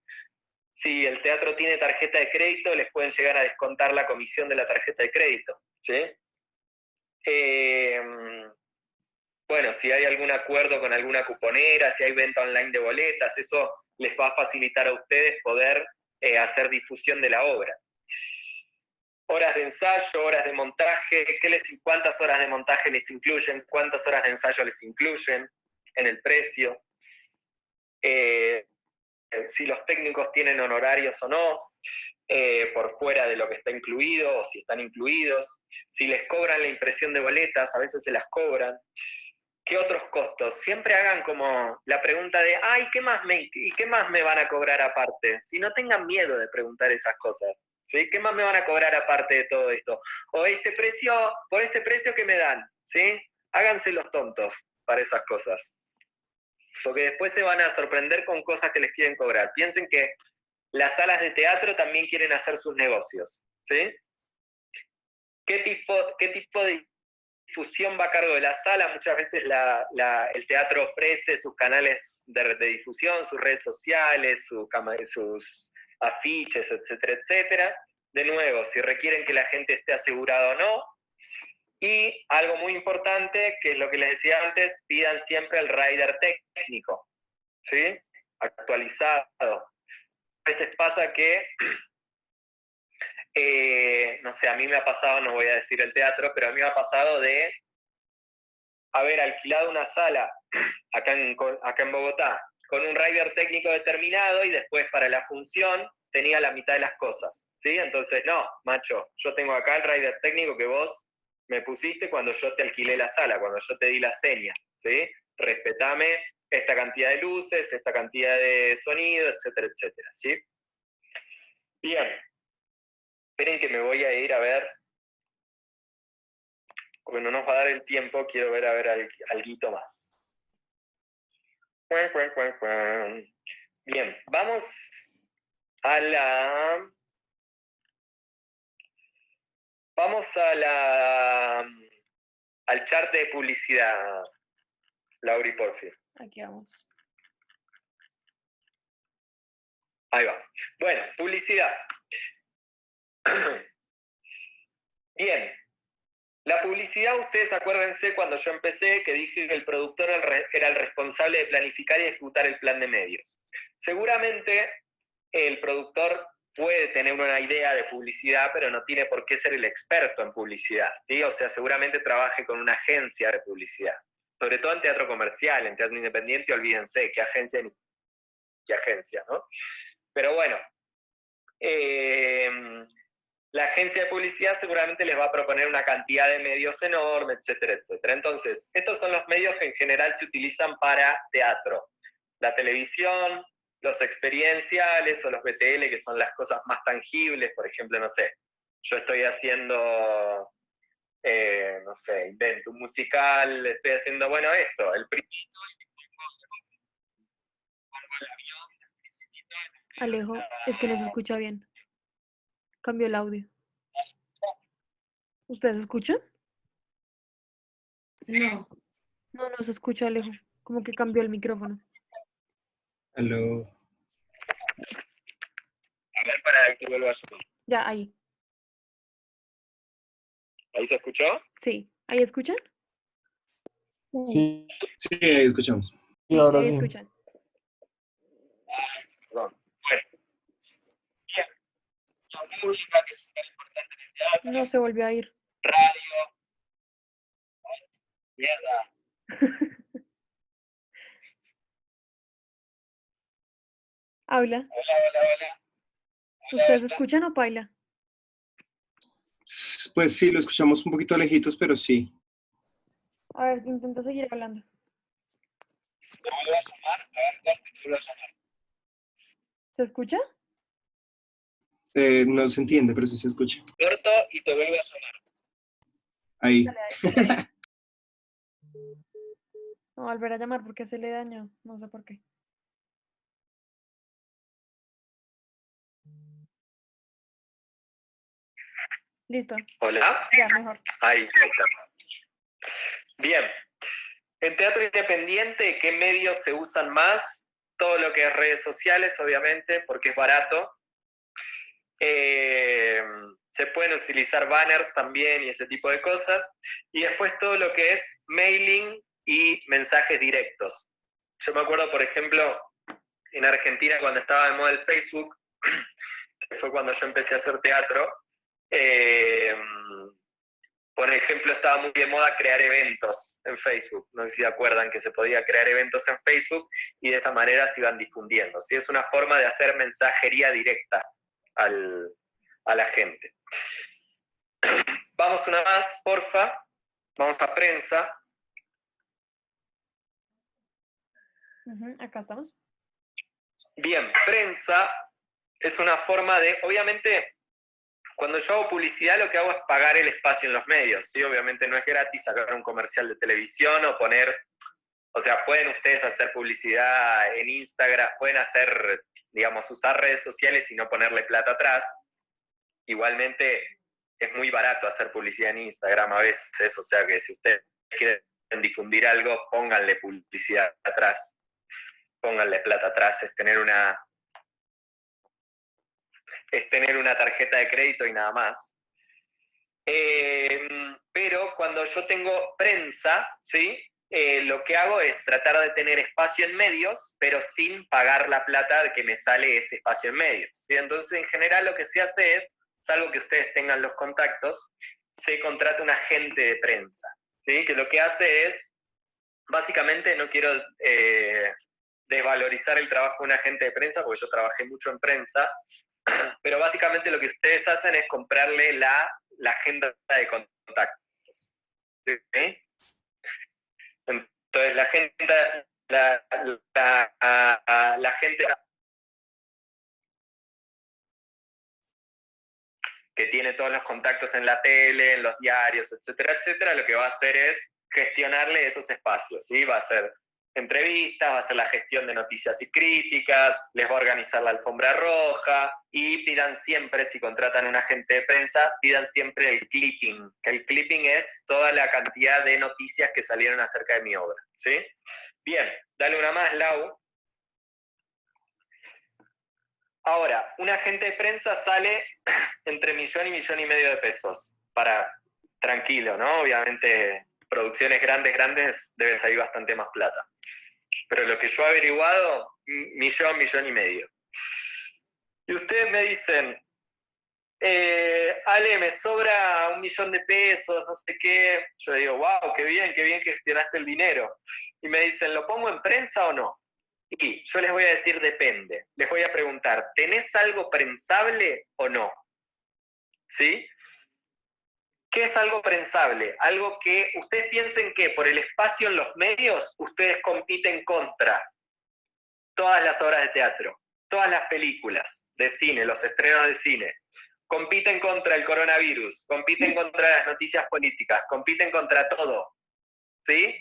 si el teatro tiene tarjeta de crédito, les pueden llegar a descontar la comisión de la tarjeta de crédito, ¿sí? Bueno, si hay algún acuerdo con alguna cuponera, si hay venta online de boletas, eso les va a facilitar a ustedes poder hacer difusión de la obra. Horas de ensayo, horas de montaje, ¿cuántas horas de montaje les incluyen? ¿Cuántas horas de ensayo les incluyen en el precio? Si los técnicos tienen honorarios o no, por fuera de lo que está incluido, o si están incluidos. Si les cobran la impresión de boletas, a veces se las cobran. ¿Qué otros costos? Siempre hagan como la pregunta de, ay, ¿qué más me van a cobrar aparte? Si no tengan miedo de preguntar esas cosas. ¿Sí? ¿Qué más me van a cobrar aparte de todo esto? O por este precio que me dan, ¿sí? Háganse los tontos para esas cosas. Porque después se van a sorprender con cosas que les quieren cobrar. Piensen que las salas de teatro también quieren hacer sus negocios, ¿sí? ¿Qué tipo de difusión va a cargo de la sala? Muchas veces el teatro ofrece sus canales de difusión, sus redes sociales, sus afiches, etcétera, etcétera. De nuevo, si requieren que la gente esté asegurada o no. Y algo muy importante, que es lo que les decía antes, pidan siempre el rider técnico, ¿sí? Actualizado. A veces pasa que, no sé, a mí me ha pasado, no voy a decir el teatro, pero a mí me ha pasado de haber alquilado una sala acá en Bogotá con un rider técnico determinado y después para la función tenía la mitad de las cosas, ¿sí? Entonces, no, macho, yo tengo acá el rider técnico que vos me pusiste cuando yo te alquilé la sala, cuando yo te di la seña, ¿sí? Respetame esta cantidad de luces, esta cantidad de sonido, etcétera, etcétera, ¿sí? Bien. Esperen que me voy a ir a ver, porque no nos va a dar el tiempo, quiero ver a ver alguito más. Bien, vamos a al chart de publicidad, Laura y Porfi. Aquí vamos. Ahí va. Bueno, publicidad. Bien. La publicidad, ustedes acuérdense cuando yo empecé que dije que el productor era el responsable de planificar y ejecutar el plan de medios. Seguramente el productor puede tener una idea de publicidad, pero no tiene por qué ser el experto en publicidad, ¿sí? O sea, seguramente trabaje con una agencia de publicidad. Sobre todo en teatro comercial, en teatro independiente, olvídense, qué agencia ni qué agencia, ¿no? Pero bueno, la agencia de publicidad seguramente les va a proponer una cantidad de medios enorme, etcétera, etcétera. Entonces, estos son los medios que en general se utilizan para teatro. La televisión, los experienciales o los BTL, que son las cosas más tangibles, por ejemplo, no sé, yo estoy haciendo, no sé, invento un musical, estoy haciendo, bueno, esto, el primito, pongo el avión, el principito, Alejo, es que no se escucha bien. Cambió el audio. ¿Ustedes escuchan? No. No, no se escucha, Alejo. Como que cambió el micrófono. Aló. A ver, para que vuelva a subir. Ya, ahí. ¿Ahí se escuchó? Sí. ¿Ahí escuchan? Sí, sí, ahí escuchamos. Sí, ahora Ahí sí. escuchan. Perdón. Bueno. Bien. La música, que es muy importante en el teatro, No se volvió a ir. radio. Mierda. Habla. Hola, hola, hola. ¿Ustedes escuchan o paila? Pues sí, lo escuchamos un poquito lejitos, pero sí. A ver, intenta seguir hablando. ¿Te vuelvo a sumar? A ver, corte, te vuelvo a sumar. ¿Se escucha? No se entiende, pero sí se escucha. Corto y te vuelvo a sumar. Ahí. No, volver a llamar porque se le dañó. No sé por qué. Listo. Hola. Ya, mejor. Ahí está. Bien. En teatro independiente, ¿qué medios se usan más? Todo lo que es redes sociales, obviamente, porque es barato. Se pueden utilizar banners también y ese tipo de cosas. Y después todo lo que es mailing y mensajes directos. Yo me acuerdo, por ejemplo, en Argentina cuando estaba de moda el Facebook, que fue cuando yo empecé a hacer teatro, por ejemplo, estaba muy de moda crear eventos en Facebook. No sé si se acuerdan que se podía crear eventos en Facebook y de esa manera se iban difundiendo. ¿Sí? Es una forma de hacer mensajería directa a la gente. Vamos una más, porfa. Vamos a prensa. Acá estamos. Bien, prensa es una forma de, obviamente, cuando yo hago publicidad lo que hago es pagar el espacio en los medios, ¿sí? Obviamente no es gratis sacar un comercial de televisión o poner O sea, pueden ustedes hacer publicidad en Instagram, pueden hacer, digamos, usar redes sociales y no ponerle plata atrás. Igualmente, es muy barato hacer publicidad en Instagram a veces, o sea que si ustedes quieren difundir algo, pónganle publicidad atrás, pónganle plata atrás, es tener una tarjeta de crédito y nada más. Pero cuando yo tengo prensa, ¿sí? Lo que hago es tratar de tener espacio en medios, pero sin pagar la plata que me sale ese espacio en medios, ¿sí? Entonces, en general, lo que se hace es, salvo que ustedes tengan los contactos, se contrata un agente de prensa, ¿sí? Que lo que hace es, básicamente, no quiero desvalorizar el trabajo de un agente de prensa, porque yo trabajé mucho en prensa, pero básicamente lo que ustedes hacen es comprarle la agenda de contactos, ¿sí? Entonces, la agenda, la gente que tiene todos los contactos en la tele, en los diarios, etcétera, etcétera, lo que va a hacer es gestionarle esos espacios, ¿sí? Va a hacer entrevistas, va a hacer la gestión de noticias y críticas, les va a organizar la alfombra roja, y pidan siempre, si contratan un agente de prensa, pidan siempre el clipping, que el clipping es toda la cantidad de noticias que salieron acerca de mi obra, ¿sí? Bien, dale una más, Lau. Ahora, un agente de prensa sale entre $1 y $1,5 millones de pesos, para tranquilo, ¿no? Obviamente, producciones grandes debe salir bastante más plata. Pero lo que yo he averiguado, $1,000,000, $1,5 millones. Y ustedes me dicen, Ale, me sobra $1 millón de pesos, no sé qué. Yo digo, wow, qué bien gestionaste el dinero. Y me dicen, ¿lo pongo en prensa o no? Y yo les voy a decir, depende. Les voy a preguntar, ¿tenés algo prensable o no? ¿Sí? ¿Qué es algo prensable? Algo que ustedes piensen que por el espacio en los medios, ustedes compiten contra todas las obras de teatro, todas las películas de cine, los estrenos de cine. Compiten contra el coronavirus, compiten contra las noticias políticas, compiten contra todo. ¿Sí?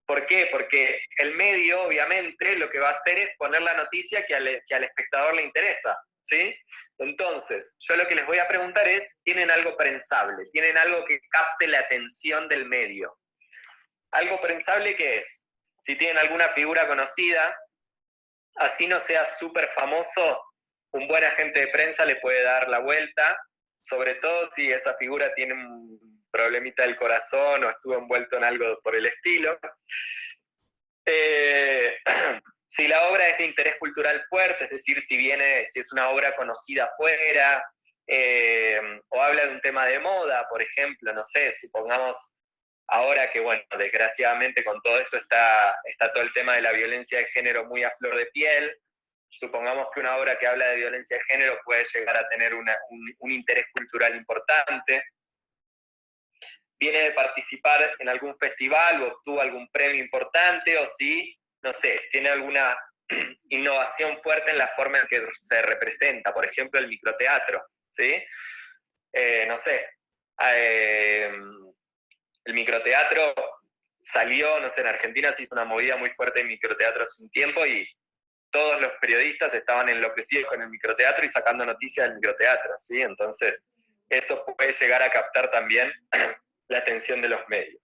¿Por qué? Porque el medio, obviamente, lo que va a hacer es poner la noticia que al espectador le interesa, ¿sí? Entonces, yo lo que les voy a preguntar es, ¿tienen algo prensable? ¿Tienen algo que capte la atención del medio? ¿Algo prensable qué es? Si tienen alguna figura conocida, así no sea súper famoso, un buen agente de prensa le puede dar la vuelta, sobre todo si esa figura tiene un problemita del corazón o estuvo envuelto en algo por el estilo. Si la obra es de interés cultural fuerte, es decir, si es una obra conocida afuera, o habla de un tema de moda, por ejemplo, no sé, supongamos ahora que, bueno, desgraciadamente con todo esto está todo el tema de la violencia de género muy a flor de piel. Supongamos que una obra que habla de violencia de género puede llegar a tener un interés cultural importante. Viene de participar en algún festival o obtuvo algún premio importante, o si, no sé, tiene alguna innovación fuerte en la forma en que se representa, por ejemplo, el microteatro, ¿sí? No sé, el microteatro salió, no sé, en Argentina se hizo una movida muy fuerte de microteatro hace un tiempo y todos los periodistas estaban enloquecidos con el microteatro y sacando noticias del microteatro, ¿sí? Entonces, eso puede llegar a captar también la atención de los medios.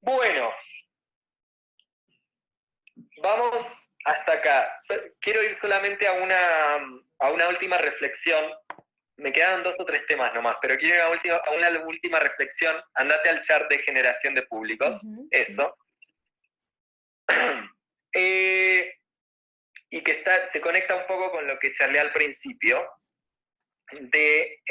Bueno, vamos hasta acá. Quiero ir solamente a una última reflexión. Me quedan 2 o 3 temas nomás, pero quiero ir a una última reflexión. Andate al chat de generación de públicos. Eso. Sí. Y que se conecta un poco con lo que charlé al principio, de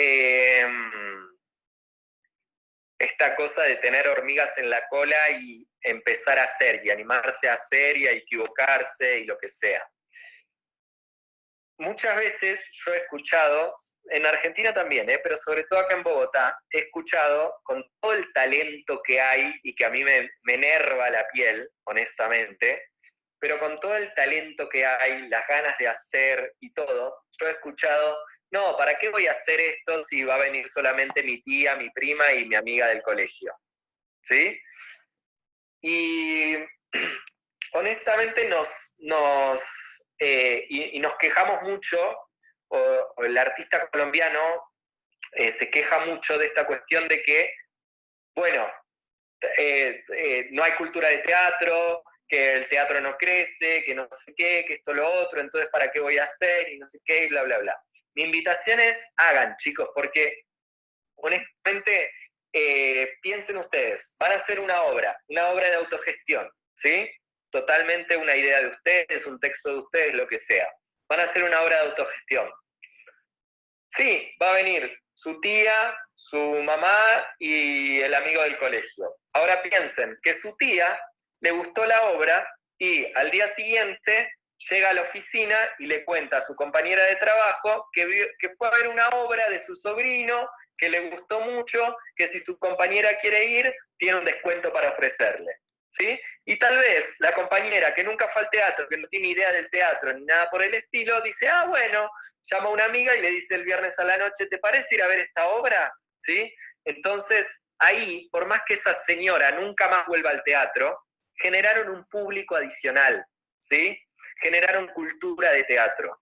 esta cosa de tener hormigas en la cola y empezar a hacer, y animarse a hacer y a equivocarse y lo que sea. Muchas veces yo he escuchado, en Argentina también, pero sobre todo acá en Bogotá, he escuchado con todo el talento que hay y que a mí me enerva la piel, honestamente, pero con todo el talento que hay, las ganas de hacer y todo, yo he escuchado, no, ¿para qué voy a hacer esto si va a venir solamente mi tía, mi prima y mi amiga del colegio? ¿Sí? Y honestamente nos quejamos mucho, o el artista colombiano se queja mucho de esta cuestión de que, bueno, no hay cultura de teatro, que el teatro no crece, que no sé qué, que esto lo otro, entonces ¿para qué voy a hacer? Y no sé qué, y bla, bla, bla. Mi invitación es, hagan, chicos, porque honestamente, piensen ustedes, van a hacer una obra de autogestión, ¿sí? Totalmente una idea de ustedes, un texto de ustedes, lo que sea. Van a hacer una obra de autogestión. Sí, va a venir su tía, su mamá y el amigo del colegio. Ahora piensen que su tía le gustó la obra y al día siguiente llega a la oficina y le cuenta a su compañera de trabajo que fue a ver una obra de su sobrino, que le gustó mucho, que si su compañera quiere ir, tiene un descuento para ofrecerle. ¿Sí? Y tal vez la compañera que nunca fue al teatro, que no tiene idea del teatro ni nada por el estilo, dice, ah, bueno, llama a una amiga y le dice el viernes a la noche, ¿te parece ir a ver esta obra? ¿Sí? Entonces, ahí, por más que esa señora nunca más vuelva al teatro, generaron un público adicional, ¿sí? Generaron cultura de teatro.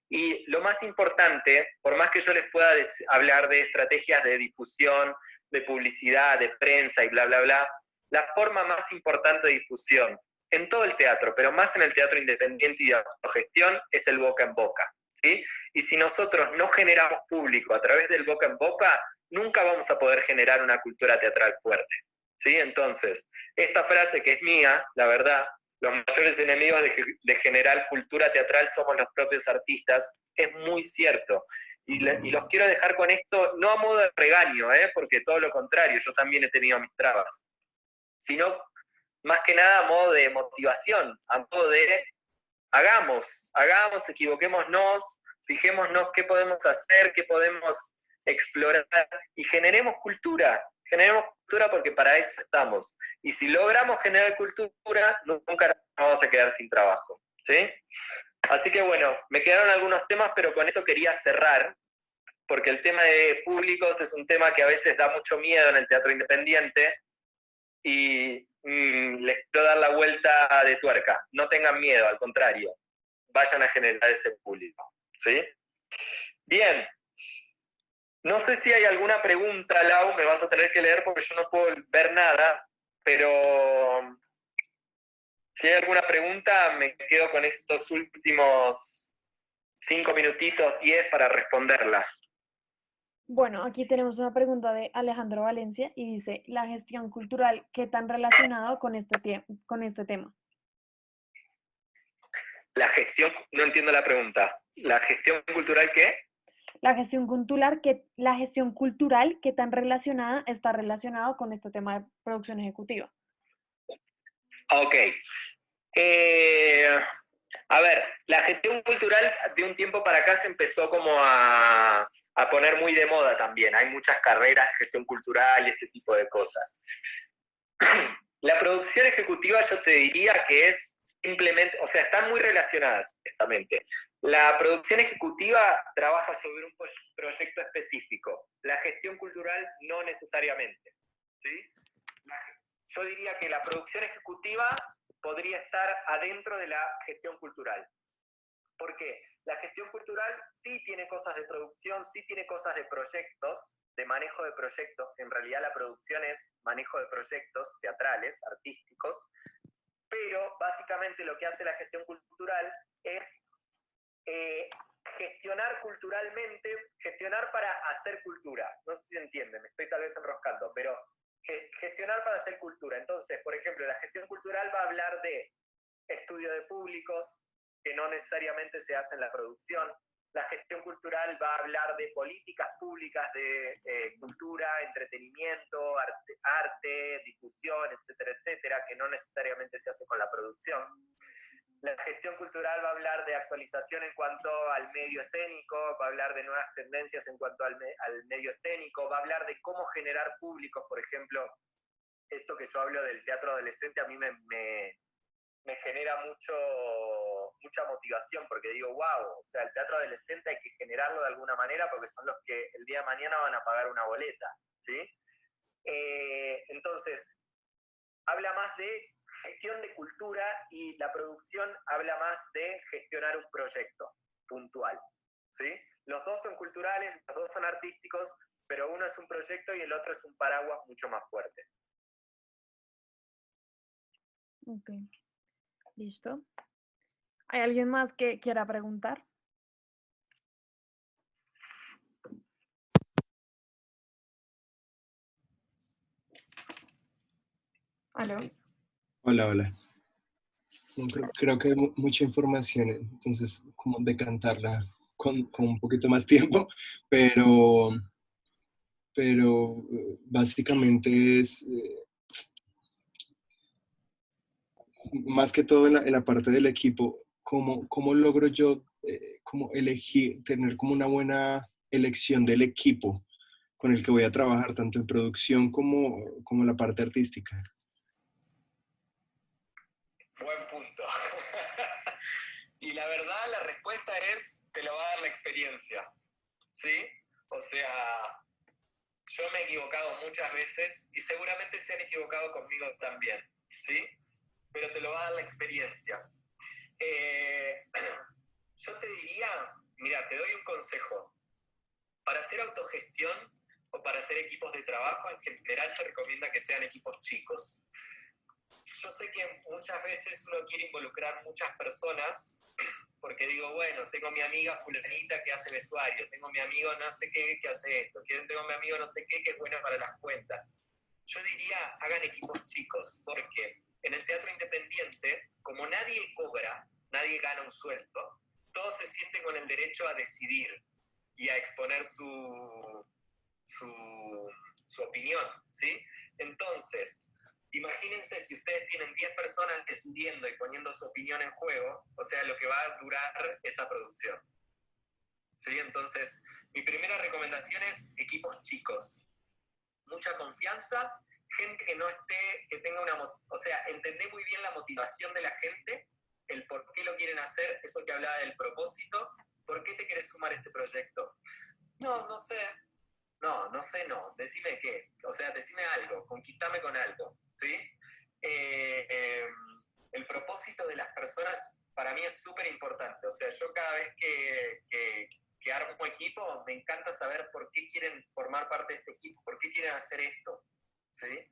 Y lo más importante, por más que yo les pueda hablar de estrategias de difusión, de publicidad, de prensa y bla, bla, bla, la forma más importante de difusión en todo el teatro, pero más en el teatro independiente y de autogestión, es el boca en boca. ¿Sí? Y si nosotros no generamos público a través del boca en boca, nunca vamos a poder generar una cultura teatral fuerte. ¿Sí? Entonces, esta frase que es mía, la verdad, los mayores enemigos de generar cultura teatral somos los propios artistas, es muy cierto. Y los quiero dejar con esto, no a modo de regaño, porque todo lo contrario, yo también he tenido mis trabas, sino más que nada a modo de motivación, a modo de hagamos, equivoquémonos, fijémonos qué podemos hacer, qué podemos explorar y generemos cultura porque para eso estamos. Y si logramos generar cultura, nunca nos vamos a quedar sin trabajo. ¿Sí? Así que bueno, me quedaron algunos temas, pero con eso quería cerrar, porque el tema de públicos es un tema que a veces da mucho miedo en el teatro independiente, y les quiero dar la vuelta de tuerca. No tengan miedo, al contrario, vayan a generar ese público. ¿Sí? Bien. No sé si hay alguna pregunta, Lau, me vas a tener que leer porque yo no puedo ver nada, pero si hay alguna pregunta, me quedo con estos últimos 5 minutitos, 10 para responderlas. Bueno, aquí tenemos una pregunta de Alejandro Valencia y dice, ¿la gestión cultural qué tan relacionado con este tema? La gestión, no entiendo la pregunta. ¿La gestión cultural qué? La gestión cultural, ¿qué tan relacionada está relacionado con este tema de producción ejecutiva? Ok. A ver, la gestión cultural de un tiempo para acá se empezó como a poner muy de moda también. Hay muchas carreras de gestión cultural y ese tipo de cosas. La producción ejecutiva yo te diría que es simplemente, o sea, están muy relacionadas justamente. La producción ejecutiva trabaja sobre un proyecto específico. La gestión cultural no necesariamente. ¿Sí? Yo diría que la producción ejecutiva podría estar adentro de la gestión cultural. ¿Por qué? La gestión cultural sí tiene cosas de producción, sí tiene cosas de proyectos, de manejo de proyectos. En realidad la producción es manejo de proyectos teatrales, artísticos, pero básicamente lo que hace la gestión cultural es gestionar culturalmente, gestionar para hacer cultura. No sé si se entiende, me estoy tal vez enroscando, pero gestionar para hacer cultura. Entonces, por ejemplo, la gestión cultural va a hablar de estudio de públicos, que no necesariamente se hace en la producción. La gestión cultural va a hablar de políticas públicas de cultura, entretenimiento, arte, difusión, etcétera, etcétera, que no necesariamente se hace con la producción. La gestión cultural va a hablar de actualización en cuanto al medio escénico, va a hablar de nuevas tendencias en cuanto al medio escénico, va a hablar de cómo generar públicos, por ejemplo, esto que yo hablo del teatro adolescente a mí me genera mucha motivación, porque digo, wow, o sea, el teatro adolescente hay que generarlo de alguna manera porque son los que el día de mañana van a pagar una boleta, ¿sí? Entonces, habla más de gestión de cultura y la producción habla más de gestionar un proyecto puntual, ¿sí? Los dos son culturales, los dos son artísticos, pero uno es un proyecto y el otro es un paraguas mucho más fuerte. Ok, listo. ¿Hay alguien más que quiera preguntar? ¿Aló? Hola, hola. No, creo que hay mucha información, entonces como decantarla con un poquito más tiempo, pero, pero básicamente es más que todo en la parte del equipo, ¿cómo logro yo como elegir, tener como una buena elección del equipo con el que voy a trabajar, tanto en producción como en la parte artística? Buen punto. Y la verdad, la respuesta es, te lo va a dar la experiencia, ¿sí? O sea, yo me he equivocado muchas veces y seguramente se han equivocado conmigo también, ¿sí? Pero te lo va a dar la experiencia. Yo te diría, mira, te doy un consejo. Para hacer autogestión o para hacer equipos de trabajo, en general se recomienda que sean equipos chicos. Yo sé que muchas veces uno quiere involucrar muchas personas porque digo, bueno, tengo mi amiga fulanita que hace vestuario, tengo mi amigo no sé qué que hace esto, tengo mi amigo no sé qué que es bueno para las cuentas. Yo diría, hagan equipos chicos, porque en el teatro independiente, como nadie cobra, nadie gana un sueldo, todos se sienten con el derecho a decidir y a exponer su opinión, ¿sí? Entonces, imagínense si ustedes tienen 10 personas decidiendo y poniendo su opinión en juego, o sea, lo que va a durar esa producción. ¿Sí? Entonces, mi primera recomendación es equipos chicos. Mucha confianza, gente que no esté, que tenga o sea, entender muy bien la motivación de la gente, el por qué lo quieren hacer, eso que hablaba del propósito, ¿por qué te quieres sumar a este proyecto? No sé. No sé, decime qué, o sea, decime algo, conquistame con algo, ¿sí? El propósito de las personas para mí es súper importante, o sea, yo cada vez que armo equipo, me encanta saber por qué quieren formar parte de este equipo, por qué quieren hacer esto, ¿sí?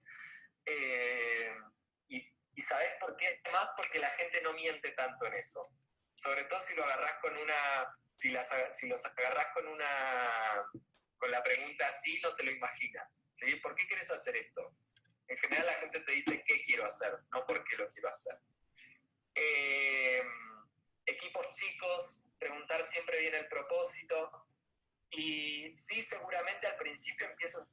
Y ¿sabés por qué? Más porque la gente no miente tanto en eso, sobre todo si lo agarrás con si los agarrás con la pregunta así, no se lo imagina, ¿sí? ¿Por qué quieres hacer esto? En general la gente te dice qué quiero hacer, no por qué lo quiero hacer. Equipos chicos, preguntar siempre bien el propósito, y sí, seguramente al principio empiezas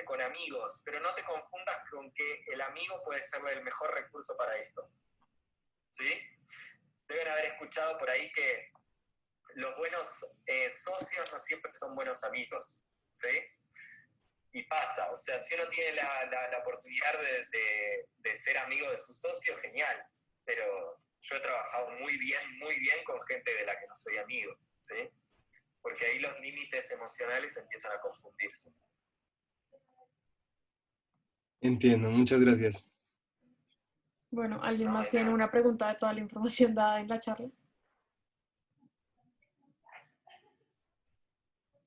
con amigos, pero no te confundas con que el amigo puede ser el mejor recurso para esto, ¿sí? Deben haber escuchado por ahí que los buenos socios no siempre son buenos amigos, ¿sí? Y pasa, o sea, si uno tiene la oportunidad de ser amigo de su socio, genial, pero yo he trabajado muy bien con gente de la que no soy amigo, ¿sí? Porque ahí los límites emocionales empiezan a confundirse. Entiendo, muchas gracias. Bueno, ¿alguien No, más de tiene nada. una pregunta de toda la información dada en la charla?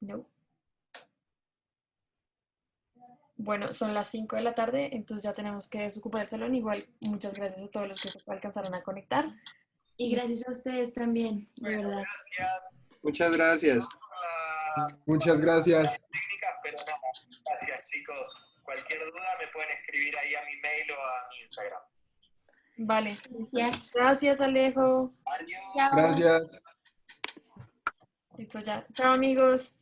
No. Bueno, son las 5 de la tarde, entonces ya tenemos que desocupar el salón. Igual, muchas gracias a todos los que se alcanzaron a conectar. Y gracias a ustedes también, de Bueno, verdad. gracias. Muchas gracias. Muchas gracias. Técnicas, pero nada, gracias chicos. Cualquier duda me pueden escribir ahí a mi mail o a mi Instagram. Vale. Gracias. Gracias, Alejo. Adiós. Chao. Gracias. Listo ya. Chao, amigos.